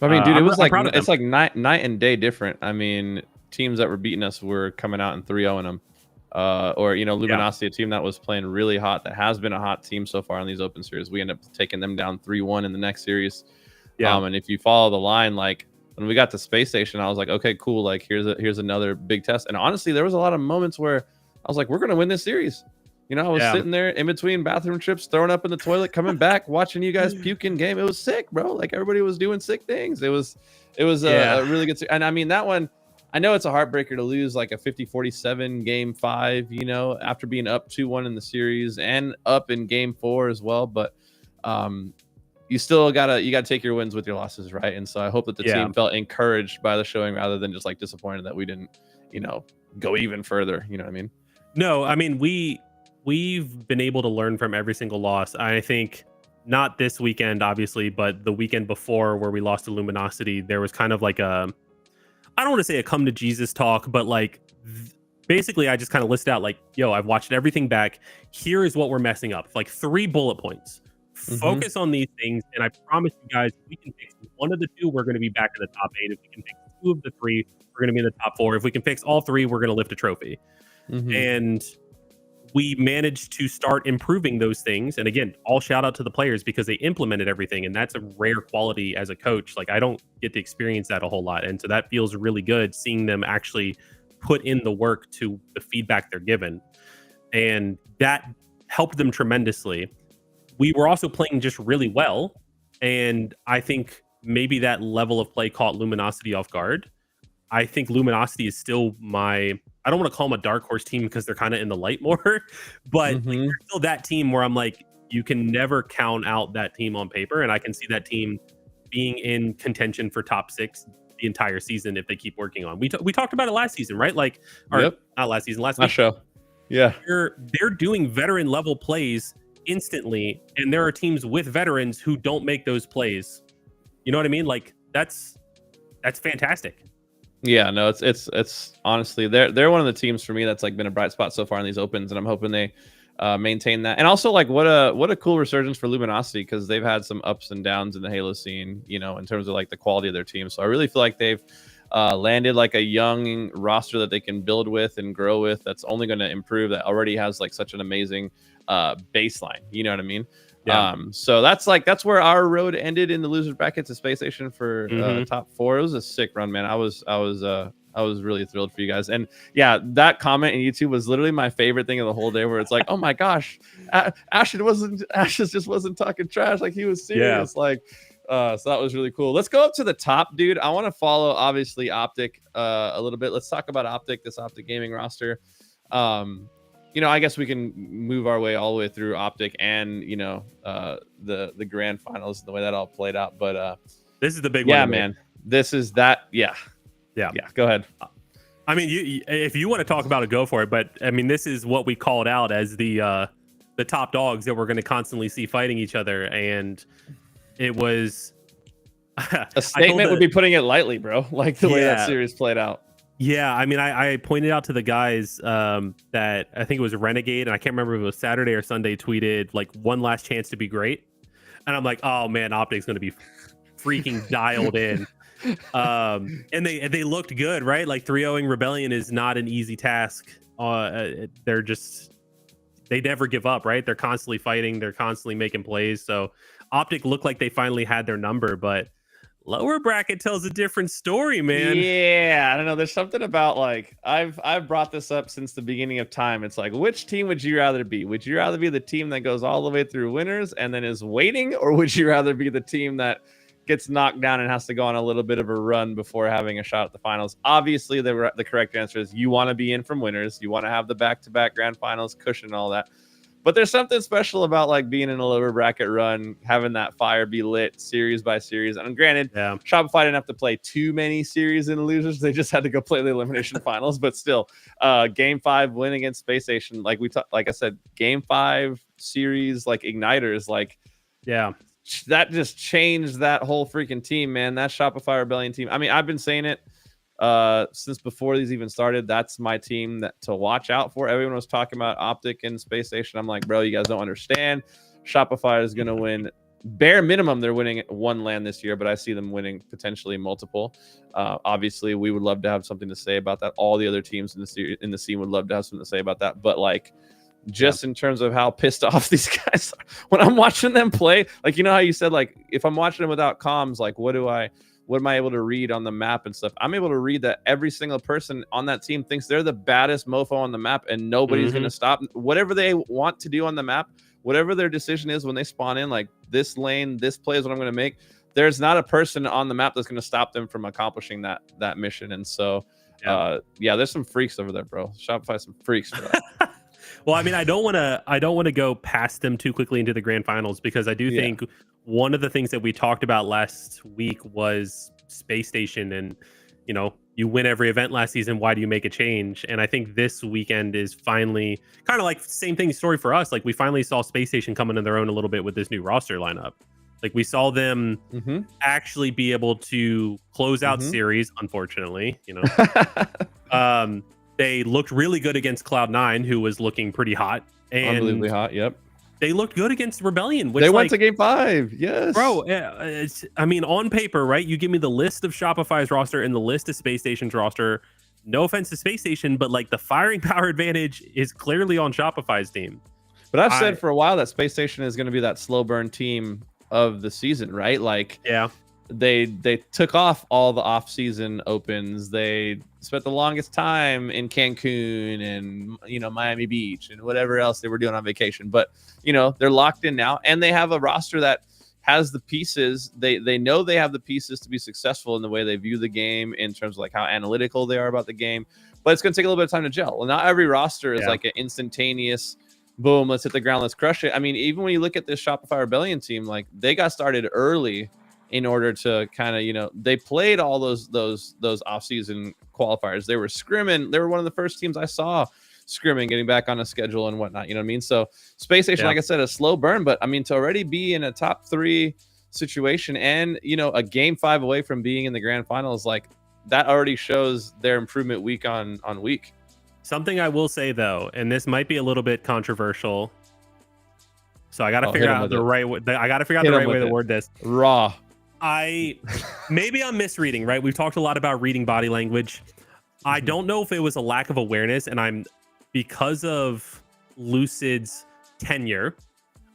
I mean, dude, it was like, it's like night and day different. I mean, teams that were beating us were coming out and 3-0 in them. Or, you know, Luminosity, a team that was playing really hot, that has been a hot team so far in these open series. We end up taking them down 3-1 in the next series. Yeah. And if you follow the line, like, when we got to Space Station, I was like, okay, cool. Like, here's another big test. And honestly, there was a lot of moments where I was like, we're going to win this series. You know, I was sitting there in between bathroom trips, throwing up in the toilet, coming back, watching you guys puke in game. It was sick, bro. Like, everybody was doing sick things. It was a really good. And I mean, that one, I know it's a heartbreaker to lose like a 50-47 game 5, you know, after being up 2-1 in the series and up in game 4 as well. But, you still gotta take your wins with your losses, right? And so I hope that the team felt encouraged by the showing rather than just like disappointed that we didn't, you know, go even further. You know what I mean? No, I mean we've been able to learn from every single loss. I think not this weekend, obviously, but the weekend before where we lost to Luminosity, there was kind of like I don't want to say a come to Jesus talk, but like basically I just kind of listed out like, yo, I've watched everything back. Here is what we're messing up. Like 3 bullet points. Focus on these things, and I promise you guys, if we can fix one of the two, we're going to be back in the top 8. If we can fix 2 of the 3, we're going to be in the top 4. If we can fix all 3, we're going to lift a trophy. And we managed to start improving those things. And again, all shout out to the players because they implemented everything. And that's a rare quality as a coach. Like, I don't get to experience that a whole lot. And so that feels really good seeing them actually put in the work to the feedback they're given. And that helped them tremendously. We were also playing just really well. And I think maybe that level of play caught Luminosity off guard. I think Luminosity is still I don't want to call them a dark horse team because they're kind of in the light more, but like, they're still that team where I'm like, you can never count out that team on paper. And I can see that team being in contention for top 6 the entire season if they keep working on. We talked about it last season, right? Like, or not last season, last show. Yeah. They're doing veteran level plays instantly. And there are teams with veterans who don't make those plays. You know what I mean? Like, that's fantastic. Yeah, no, it's honestly they're one of the teams for me that's like been a bright spot so far in these opens, and I'm hoping they maintain that. And also, like, what a cool resurgence for Luminosity, because they've had some ups and downs in the Halo scene, you know, in terms of like the quality of their team. So I really feel like they've landed like a young roster that they can build with and grow with. That's only going to improve. That already has like such an amazing baseline. You know what I mean? Yeah. So that's where our road ended in the losers bracket to Space Station for top 4. It was a sick run, man. I was really thrilled for you guys. And yeah, that comment in YouTube was literally my favorite thing of the whole day, where it's like, oh my gosh, Ashes just wasn't talking trash. Like, he was serious. Yeah. Like, so that was really cool. Let's go up to the top, dude. I want to follow obviously Optic a little bit. Let's talk about this Optic Gaming roster. You know, I guess we can move our way all the way through Optic and, you know, the grand finals and the way that all played out. But this is the big one. Yeah, man. This is that. Yeah. Go ahead. I mean, if you want to talk about it, go for it. But I mean, this is what we called out as the top dogs that we're going to constantly see fighting each other. And it was a statement would be putting it lightly, bro. Like the way that series played out. Yeah, I mean, I pointed out to the guys that I think it was Renegade, and I can't remember if it was Saturday or Sunday, tweeted like one last chance to be great. And I'm like, oh man, Optic's going to be freaking dialed in. And they looked good, right? Like 3-0ing Rebellion is not an easy task. They never give up, right? They're constantly fighting. They're constantly making plays. So Optic looked like they finally had their number, but lower bracket tells a different story, man. Yeah, I don't know. There's something about, like, I've brought this up since the beginning of time. It's like, which team would you rather be? Would you rather be the team that goes all the way through winners and then is waiting, or would you rather be the team that gets knocked down and has to go on a little bit of a run before having a shot at the finals? Obviously, the correct answer is you want to be in from winners. You want to have the back-to-back grand finals cushion and all that. But there's something special about like being in a lower bracket run, having that fire be lit series by series. And granted, Shopify didn't have to play too many series in losers. They just had to go play the elimination finals. But still, game 5 win against Space Station. Like like I said, game 5 series, like igniters, like, that just changed that whole freaking team, man. That Shopify Rebellion team. I mean, I've been saying it since before these even started. That's my team to watch out for. Everyone was talking about Optic and Space Station. I'm like, bro, you guys don't understand. Shopify is going to win. Bare minimum, they're winning 1 LAN this year, but I see them winning potentially multiple. Obviously, we would love to have something to say about that. All the other teams in the scene would love to have something to say about that. But like, just in terms of how pissed off these guys are when I'm watching them play, like, you know how you said, like, if I'm watching them without comms, like, what am I able to read on the map and stuff? I'm able to read that every single person on that team thinks they're the baddest mofo on the map, and nobody's going to stop whatever they want to do on the map, whatever their decision is when they spawn in, like, this lane, this play is what I'm going to make. There's not a person on the map that's going to stop them from accomplishing that mission. And so, there's some freaks over there, bro. Shopify some freaks for that. Well, I mean, I don't want to go past them too quickly into the grand finals, because I do think one of the things that we talked about last week was Space Station, and, you know, you win every event last season. Why do you make a change? And I think this weekend is finally kind of like same thing story for us. Like, we finally saw Space Station come into their own a little bit with this new roster lineup. Like, we saw them actually be able to close out series, unfortunately, you know. They looked really good against Cloud9, who was looking pretty hot. And unbelievably hot, yep. they looked good against Rebellion. Which, they went to game 5. Yes, bro. I mean, on paper, right? You give me the list of Shopify's roster and the list of Space Station's roster. No offense to Space Station, but like the firing power advantage is clearly on Shopify's team. But I've said for a while that Space Station is going to be that slow burn team of the season, right? Like, yeah, they took off all the off-season opens. They spent the longest time in Cancun and, you know, Miami Beach and whatever else they were doing on vacation. But, you know, they're locked in now, and they have a roster that has the pieces. They know they have the pieces to be successful in the way they view the game, in terms of like how analytical they are about the game. But it's going to take a little bit of time to gel. Well, not every roster is like an instantaneous boom, let's hit the ground, let's crush it. I mean, even when you look at this Shopify Rebellion team, like, they got started early in order to kind of, you know, they played all those off-season qualifiers. They were scrimming. They were one of the first teams I saw scrimming, getting back on a schedule and whatnot. You know what I mean? So Space Station, like I said, a slow burn, but I mean, to already be in a top 3 situation and, you know, a game 5 away from being in the grand finals, like, that already shows their improvement week on week. Something I will say though, and this might be a little bit controversial, so I got to figure out the right way. I got to figure out the right way to word this. Raw. Maybe I'm misreading, right? We've talked a lot about reading body language. I don't know if it was a lack of awareness, and because of Lucid's tenure,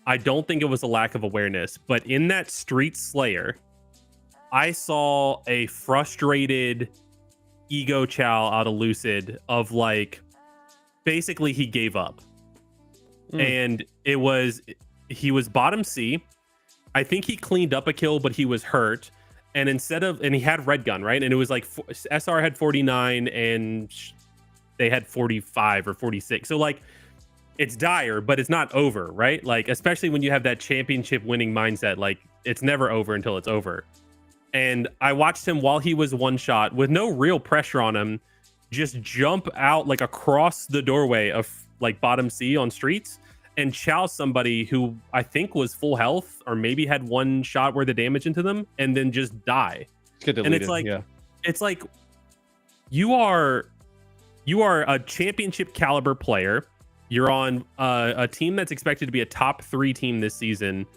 I don't think it was a lack of awareness. But in that Street Slayer, I saw a frustrated ego chow out of Lucid of like, basically he gave up. And he was bottom C. I think he cleaned up a kill, but he was hurt. And and he had red gun, right? And it was like SR had 49 and they had 45 or 46. So like, it's dire, but it's not over, right? Like, especially when you have that championship winning mindset, like, it's never over until it's over. And I watched him while he was one shot with no real pressure on him, just jump out like across the doorway of like bottom C on streets and chow somebody who I think was full health or maybe had one shot worth of damage into them and then just die. And it's like, you are a championship caliber player. You're on a team that's expected to be a top 3 team this season.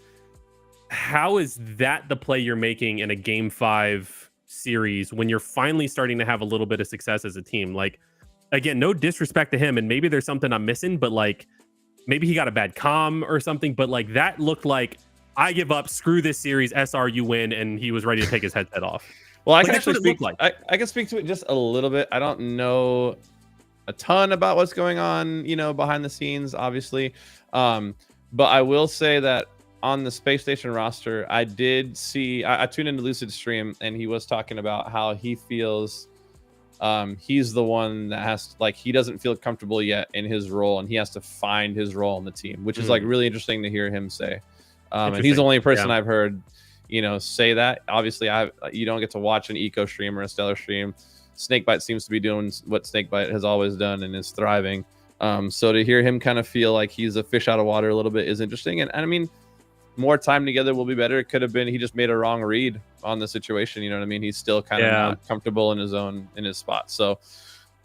How is that the play you're making in a game 5 series when you're finally starting to have a little bit of success as a team? Like, again, no disrespect to him, and maybe there's something I'm missing, but like, maybe he got a bad comm or something, but like, that looked like, I give up, screw this series, SR, you win, and he was ready to take his headset off. Well, I can actually speak I can speak to it just a little bit. I don't know a ton about what's going on, you know, behind the scenes, obviously. But I will say that on the Space Station roster, I did see, I tuned into Lucid's stream, and he was talking about how he feels he's the one that has, like, he doesn't feel comfortable yet in his role, and he has to find his role on the team, which is like really interesting to hear him say. And he's the only person I've heard, you know, say that. Obviously, you don't get to watch an Eco stream or a Stellar stream. Snakebite seems to be doing what Snakebite has always done and is thriving. So to hear him kind of feel like he's a fish out of water a little bit is interesting. And I mean, more time together will be better. It could have been he just made a wrong read on the situation. You know what I mean? He's still kind of not comfortable in his spot. So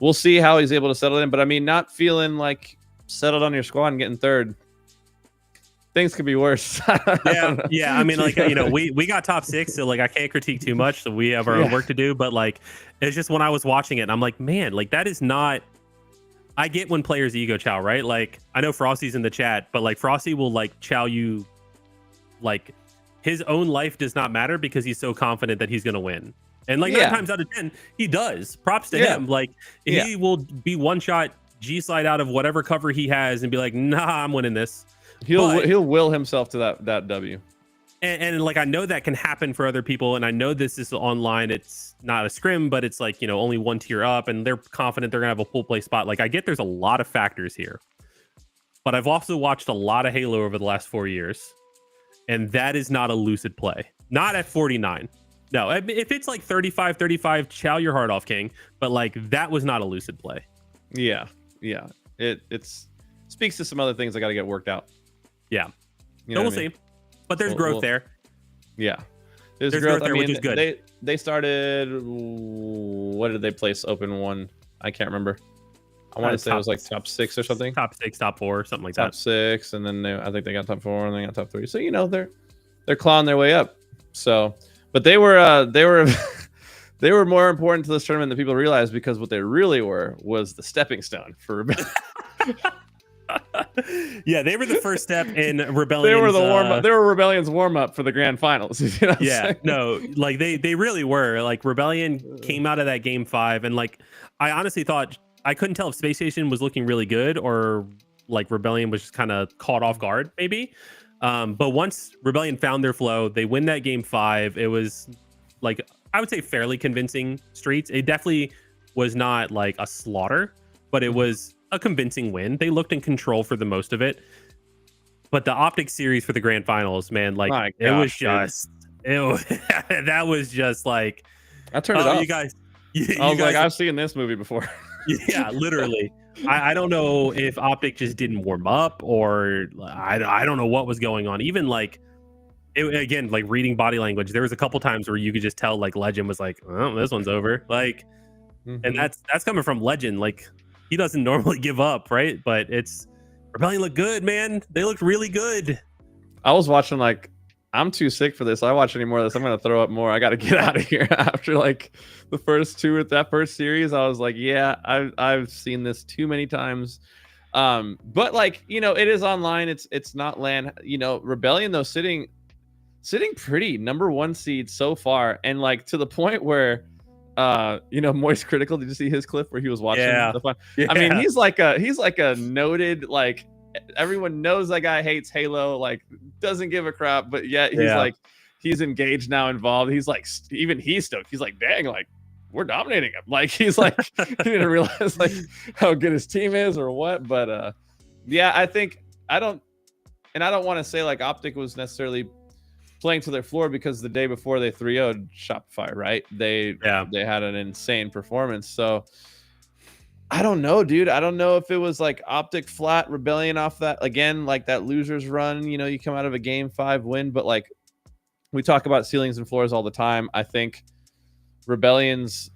we'll see how he's able to settle in. But I mean, not feeling like settled on your squad and getting third, things could be worse. I mean, like, you know, we got top 6, so like, I can't critique too much. So we have our own work to do. But like, it's just when I was watching it, and I'm like, man, like, that is not. I get when players ego chow, right? Like, I know Frosty's in the chat, but like, Frosty will like chow you. Like, his own life does not matter because he's so confident that he's going to win. And like 9 times out of 10, he does. Props to him. Like, he will be one shot G slide out of whatever cover he has and be like, nah, I'm winning this. He'll will himself to that W. And like, I know that can happen for other people. And I know this is online. It's not a scrim, but it's like, you know, only 1 tier up, and they're confident they're going to have a full play spot. Like, I get there's a lot of factors here, but I've also watched a lot of Halo over the last 4 years. And that is not a Lucid play. Not at 49. No, if it's like 35, chow your heart off, King. But like, that was not a Lucid play. Yeah. It speaks to some other things that got to get worked out. Yeah. You know, we'll see. But there's growth there. Yeah. There's growth there, which is good. They started, what did they place open 1? I can't remember. I want to say it was like top 6 or something. Top 6, top 4, something like top that. 6, and then I think they got top 4, and they got top 3. So they're clawing their way up. So, but they were they were more important to this tournament than people realized, because what they really was the stepping stone for Rebellion. Yeah, they were the first step in Rebellion. They were the warm up. They were Rebellion's warm up for the grand finals. You know what I'm saying? No, like they really were. Like Rebellion came out of that game 5, and like I honestly thought, I couldn't tell if Space Station was looking really good or like Rebellion was just kind of caught off guard, maybe. But once Rebellion found their flow, they win that game 5. It was like, I would say, fairly convincing streets. It definitely was not like a slaughter, but it was a convincing win. They looked in control for the most of it. But the Optic series for the grand finals, man, like it was just that was just like, I turned it off. You guys, I was like, I've seen this movie before. Yeah, literally. I don't know if Optic just didn't warm up, or I don't know what was going on. Even like again, like reading body language, there was a couple times where you could just tell like Legend was like, oh, this one's over. Like, and that's coming from Legend. Like, he doesn't normally give up, right? But Rebellion looked good, man. They looked really good. I was watching like, I'm too sick for this. I watch any more of this, I'm gonna throw up more. I got to get out of here. After like the first 2 at that first series, I was like, yeah, I've seen this too many times. But like, it is online. It's not LAN. Rebellion though, sitting pretty number 1 seed so far, and like to the point where Moist Critical, did you see his clip where he was watching the fun? Yeah. I mean, he's like a noted, like, everyone knows that guy hates Halo, like doesn't give a crap, but yet he's like, he's engaged now, involved. He's like, even he's stoked. He's like, dang, like we're dominating him. Like he's like, he didn't realize like how good his team is or what. But yeah, I don't want to say like Optic was necessarily playing to their floor, because the day before they 3-0'd Shopify, right? They had an insane performance. So I don't know, dude. I don't know if it was like Optic flat, Rebellion off that again, like that losers run. You come out of a game 5 win, but like we talk about ceilings and floors all the time. I think Rebellion's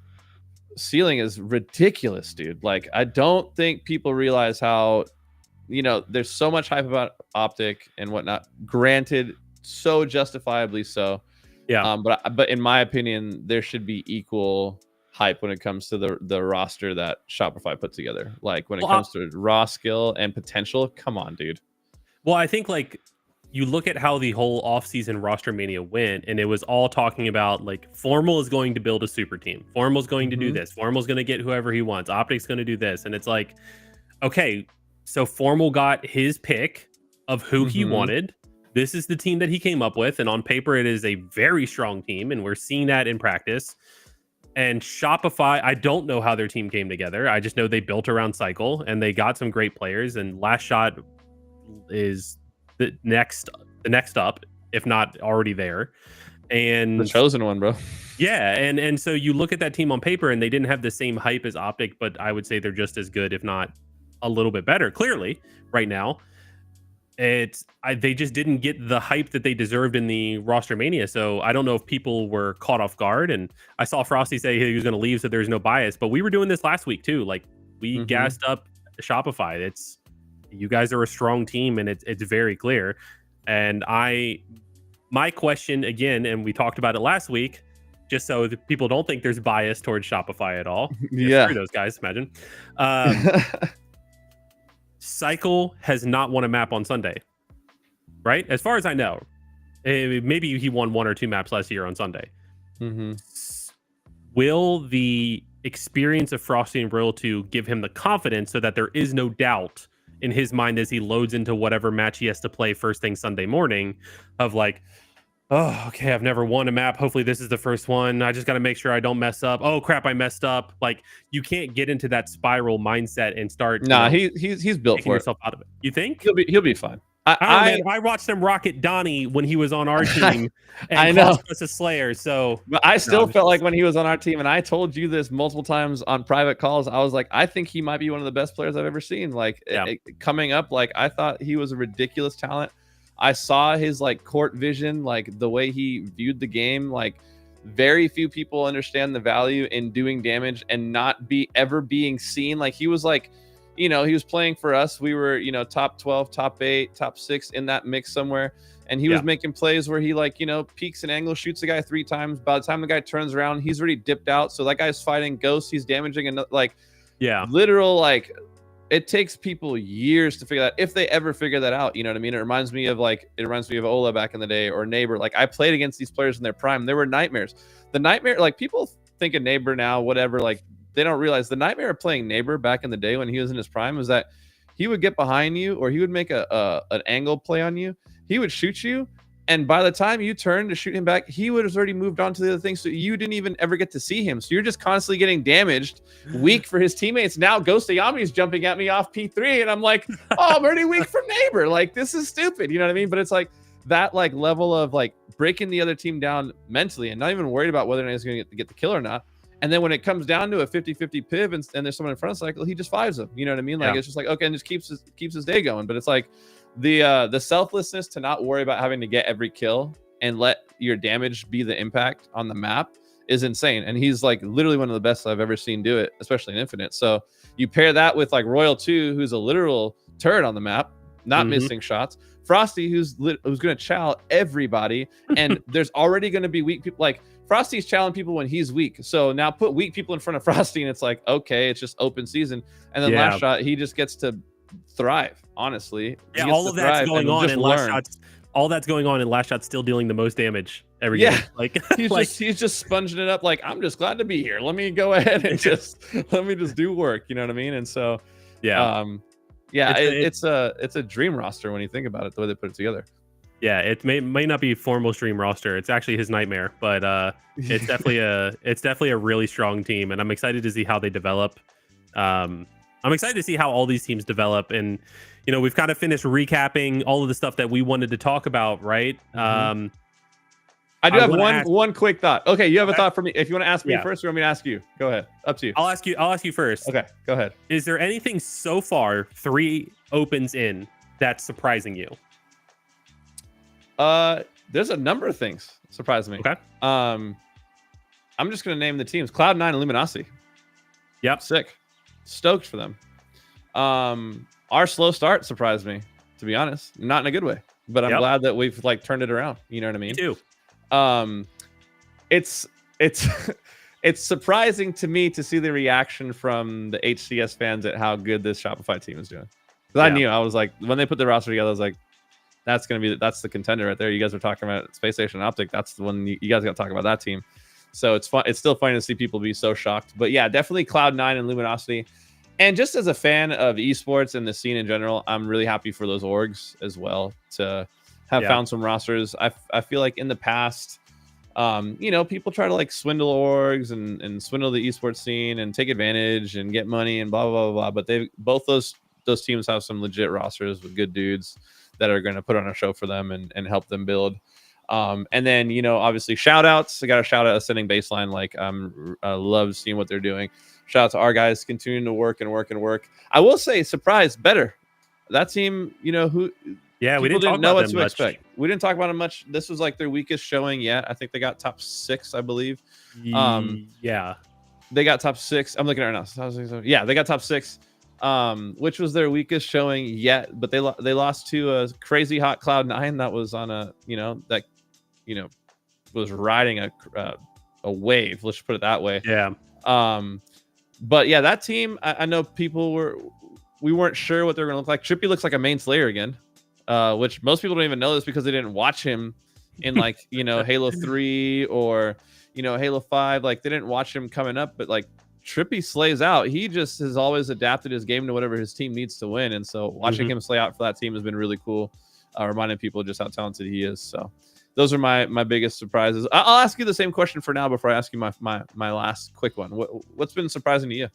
ceiling is ridiculous, dude. Like I don't think people realize how there's so much hype about Optic and whatnot. Granted, so justifiably so. Yeah. But in my opinion, there should be equal hype when it comes to the roster that Shopify put together. Like when it comes to raw skill and potential, come on, dude. Well, I think like you look at how the whole offseason roster mania went, and it was all talking about like Formal is going to build a super team. Formal's going to do this. Formal's going to get whoever he wants. Optic's going to do this. And it's like, okay, so Formal got his pick of who he wanted. This is the team that he came up with, and on paper it is a very strong team, and we're seeing that in practice. And Shopify, I don't know how their team came together. I just know they built around Cycle, and they got some great players, and Last Shot is the next up, if not already there. And the chosen one, bro. Yeah, and so you look at that team on paper, and they didn't have the same hype as Optic, but I would say they're just as good, if not a little bit better, clearly, right now. They just didn't get the hype that they deserved in the roster mania. So I don't know if people were caught off guard. And I saw Frosty say he was going to leave, so there's no bias. But we were doing this last week too. Like we gassed up Shopify. You guys are a strong team, and it's very clear. And my question again, and we talked about it last week, just so that people don't think there's bias towards Shopify at all. Yeah, screw those guys. Imagine. Cycle has not won a map on Sunday, right? As far as I know. Maybe he won 1 or 2 maps last year on Sunday. Will the experience of Frosty and Brill to give him the confidence so that there is no doubt in his mind as he loads into whatever match he has to play first thing Sunday morning of like, oh, okay, I've never won a map. Hopefully this is the first one. I just got to make sure I don't mess up. Oh crap, I messed up. Like you can't get into that spiral mindset and start. Nah, he's built for yourself out of it. You think he'll be fine? I watched him rocket Donnie when he was on our team. And I know us a Slayer. So, but I still felt like when he was on our team, and I told you this multiple times on private calls, I was like, I think he might be one of the best players I've ever seen. Like coming up, like I thought he was a ridiculous talent. I saw his like court vision, like the way he viewed the game. Like very few people understand the value in doing damage and not ever being seen. Like he was like you know, he was playing for us. We were, you know, top 12, top 8, top 6 in that mix somewhere. And he was making plays where he, like, you know, peeks and angles, shoots the guy 3 times. By the time the guy turns around, he's already dipped out. So that guy's fighting ghosts. He's damaging, and like, literal, like, it takes people years to figure that, if they ever figure that out. You know what I mean? It reminds me of Ola back in the day, or Neighbor. Like, I played against these players in their prime. They were nightmares. The nightmare, like, people think of Neighbor now, whatever, like, they don't realize the nightmare of playing Neighbor back in the day when he was in his prime was that he would get behind you, or he would make an angle play on you. He would shoot you, and by the time you turn to shoot him back, he would have already moved on to the other thing, so you didn't even ever get to see him. So you're just constantly getting damaged, weak for his teammates. Now Ghost Ayami's jumping at me off P3, and I'm like, oh, I'm already weak from Neighbor. Like, this is stupid. You know what I mean? But it's like that, like, level of, like, breaking the other team down mentally and not even worried about whether or not he's going to get the kill or not. And then when it comes down to a 50-50 piv and there's someone in front of cycle, he just fives them. You know what I mean? Like, it's just like, okay, and just keeps his day going. But it's like the selflessness to not worry about having to get every kill and let your damage be the impact on the map is insane. And he's, like, literally one of the best I've ever seen do it, especially in Infinite. So you pair that with, like, Royal 2, who's a literal turret on the map, not missing shots. Frosty, who's going to chow everybody, and there's already going to be weak people. Like, Frosty's challenging people when he's weak. So now put weak people in front of Frosty, and it's like, okay, it's just open season. And then last shot, he just gets to thrive, honestly. Yeah, all of that's going on in last shots. All that's going on in last shot, still dealing the most damage every game. Like, he's just sponging it up. Like, I'm just glad to be here. Let me go ahead and let me just do work. You know what I mean? And so, it's a dream roster when you think about it, the way they put it together. Yeah, it may not be formal stream roster. It's actually his nightmare, but it's definitely a really strong team, and I'm excited to see how they develop. I'm excited to see how all these teams develop, and you know, we've kind of finished recapping all of the stuff that we wanted to talk about, right? I do have one quick thought. Okay, you have a thought for me. If you want to ask me first, or want me to ask you? Go ahead. Up to you. I'll ask you first. Okay, go ahead. Is there anything so far 3 opens in that's surprising you? There's a number of things surprise me. Okay. I'm just gonna name the teams: Cloud9 and Luminosity. Yep. Sick. Stoked for them. Our slow start surprised me, to be honest. Not in a good way, but I'm glad that we've, like, turned it around. You know what I mean? Me too. It's it's surprising to me to see the reaction from the HCS fans at how good this Shopify team is doing. Because I was like, when they put the roster together, I was like, that's the contender right there. You guys were talking about Space Station Optic. That's the one you guys got to talk about that team. So it's fun. It's still funny to see people be so shocked. But yeah, definitely Cloud9 and Luminosity. And just as a fan of esports and the scene in general, I'm really happy for those orgs as well to have found some rosters. I feel like in the past, you know, people try to, like, swindle orgs and swindle the esports scene and take advantage and get money and blah blah blah blah. But both those teams have some legit rosters with good dudes that are going to put on a show for them and help them build. And then, you know, obviously shout outs. I got a shout out Ascending Baseline. Like, I love seeing what they're doing. Shout out to our guys continuing to work and work and work. I will say, surprise, better. That team, you know, we didn't know what to expect. We didn't talk about them much. This was, like, their weakest showing yet. I think they got top 6, I believe. They got top 6. I'm looking at it right now. Yeah, they got top 6. Which was their weakest showing yet, but they lost to a crazy hot Cloud9 that was on was riding a wave. Let's put it that way. Yeah. But yeah, that team, I know we weren't sure what they were going to look like. Trippy looks like a main Slayer again, which most people don't even know this because they didn't watch him in, like, you know, Halo 3 or, you know, Halo 5. Like, they didn't watch him coming up, but, like, Trippy slays out. He just has always adapted his game to whatever his team needs to win. And so watching him slay out for that team has been really cool, reminding people just how talented he is. So those are my biggest surprises. I'll ask you the same question for now before I ask you my last quick one. What's been surprising to you?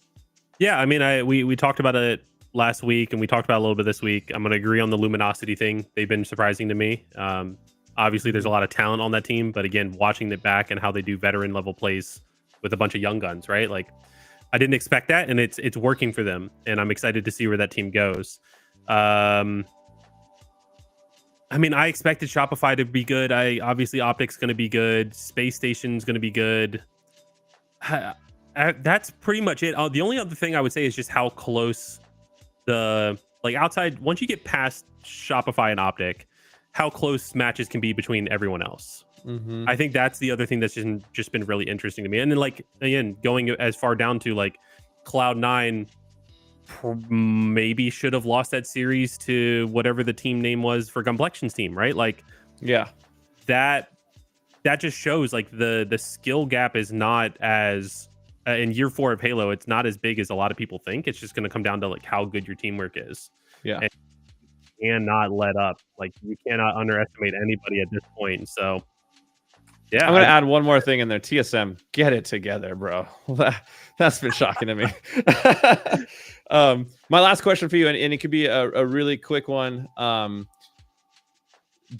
Yeah, I mean, we talked about it last week and we talked about it a little bit this week. I'm going to agree on the Luminosity thing. They've been surprising to me. Obviously, there's a lot of talent on that team, but again, watching it back and how they do veteran level plays with a bunch of young guns, right? Like, I didn't expect that, and it's working for them, and I'm excited to see where that team goes. I mean, I expected Shopify to be good. Obviously Optic's going to be good. Space Station's going to be good. That's pretty much it. The only other thing I would say is just how close outside, once you get past Shopify and Optic, how close matches can be between everyone else. I think that's the other thing that's just been really interesting to me. And then like again, going as far down to like Cloud9 maybe should have lost that series to whatever the team name was for Complexion's team, right? Like, yeah, that just shows like the skill gap is not as in year 4 of Halo, it's not as big as a lot of people think. It's just going to come down to like how good your teamwork is. Yeah. And you cannot let up. Like, you cannot underestimate anybody at this point. So yeah, I'm gonna add one more thing in there. TSM, get it together, bro. That's been shocking to me. My last question for you, and it could be a really quick one. Do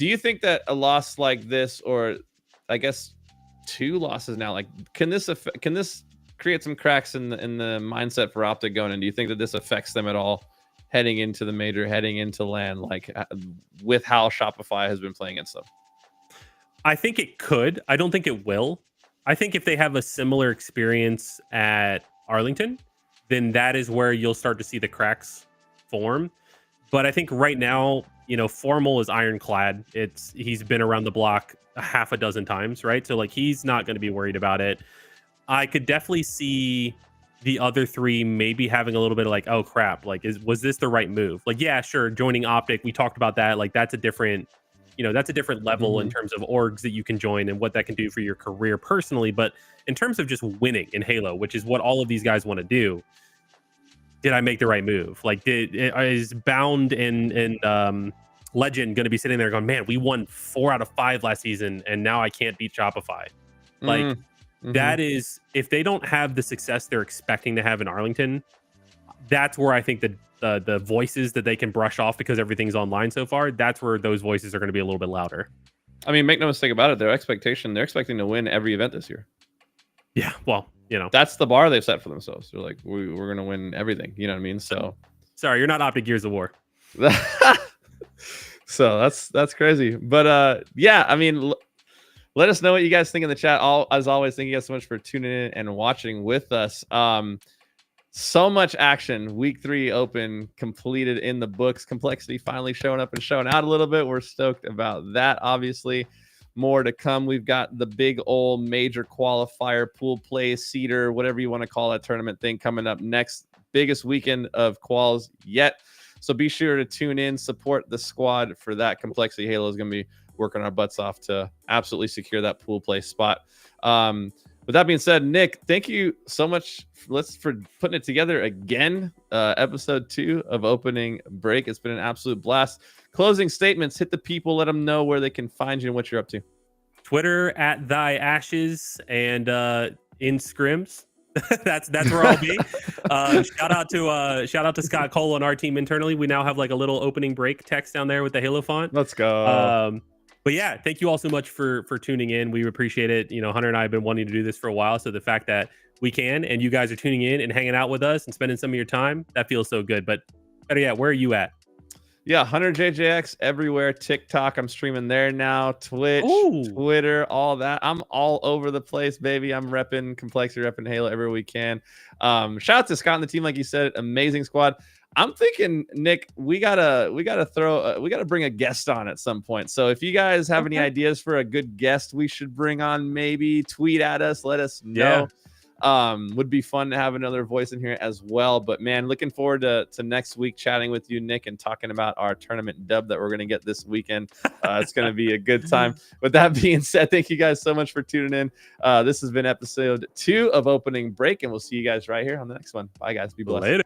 you think that a loss like this, or I guess 2 losses now, like can this create some cracks in the mindset for Optic going? And do you think that this affects them at all heading into the major, heading into LAN, like with how Shopify has been playing and stuff? I think it could. I don't think it will. I think if they have a similar experience at Arlington, then that is where you'll start to see the cracks form. But I think right now, Formal is ironclad. He's been around the block a half a dozen times, right? So like, he's not going to be worried about it. I could definitely see the other 3 maybe having a little bit of like, oh crap, like was this the right move? Like, yeah, sure, joining Optic, we talked about that. Like, that's a different level in terms of orgs that you can join and what that can do for your career personally. But in terms of just winning in Halo, which is what all of these guys want to do, did I make the right move? Like, is Bound and Legend going to be sitting there going, man, we won 4 out of 5 last season and now I can't beat Shopify? Like, that is, if they don't have the success they're expecting to have in Arlington, that's where I think the voices that they can brush off because everything's online so far, that's where those voices are going to be a little bit louder. I mean, make no mistake about it, they're expecting to win every event this year. Yeah, well, that's the bar they've set for themselves. They're like, we're going to win everything. You know what I mean? So sorry, you're not Optic Gears of War. So that's crazy. But yeah, I mean, let us know what you guys think in the chat. As always, thank you guys so much for tuning in and watching with us. So much action. Week 3 open completed in the books. Complexity finally showing up and showing out a little bit. We're stoked about that. Obviously, more to come. We've got the big old major qualifier, pool play, seeder, whatever you want to call that tournament thing coming up next. Biggest weekend of quals yet. So be sure to tune in, support the squad for that. Complexity Halo is going to be working our butts off to absolutely secure that pool play spot. With that being said, Nick, thank you so much for putting it together again. Episode 2 of Opening Break. It's been an absolute blast. Closing statements. Hit the people. Let them know where they can find you and what you're up to. Twitter at Thy Ashes and in scrims. that's where I'll be. Shout out to Scott Cole on our team internally. We now have like a little Opening Break text down there with the Halo font. Let's go. But yeah, thank you all so much for tuning in. We appreciate it. Hunter and I have been wanting to do this for a while. So the fact that we can, and you guys are tuning in and hanging out with us and spending some of your time, that feels so good. But better yet, where are you at? Yeah, Hunter JJX everywhere. TikTok, I'm streaming there now. Twitch, Twitter, all that. I'm all over the place, baby. I'm repping Complexity, repping Halo everywhere we can. Shout out to Scott and the team, like you said, amazing squad. I'm thinking, Nick, we gotta bring a guest on at some point. So if you guys have any ideas for a good guest we should bring on, maybe tweet at us, let us know. Would be fun to have another voice in here as well. But man, looking forward to next week chatting with you, Nick, and talking about our tournament dub that we're gonna get this weekend. It's gonna be a good time. With that being said, thank you guys so much for tuning in. This has been episode 2 of Opening Break, and we'll see you guys right here on the next one. Bye guys, be blessed. Later.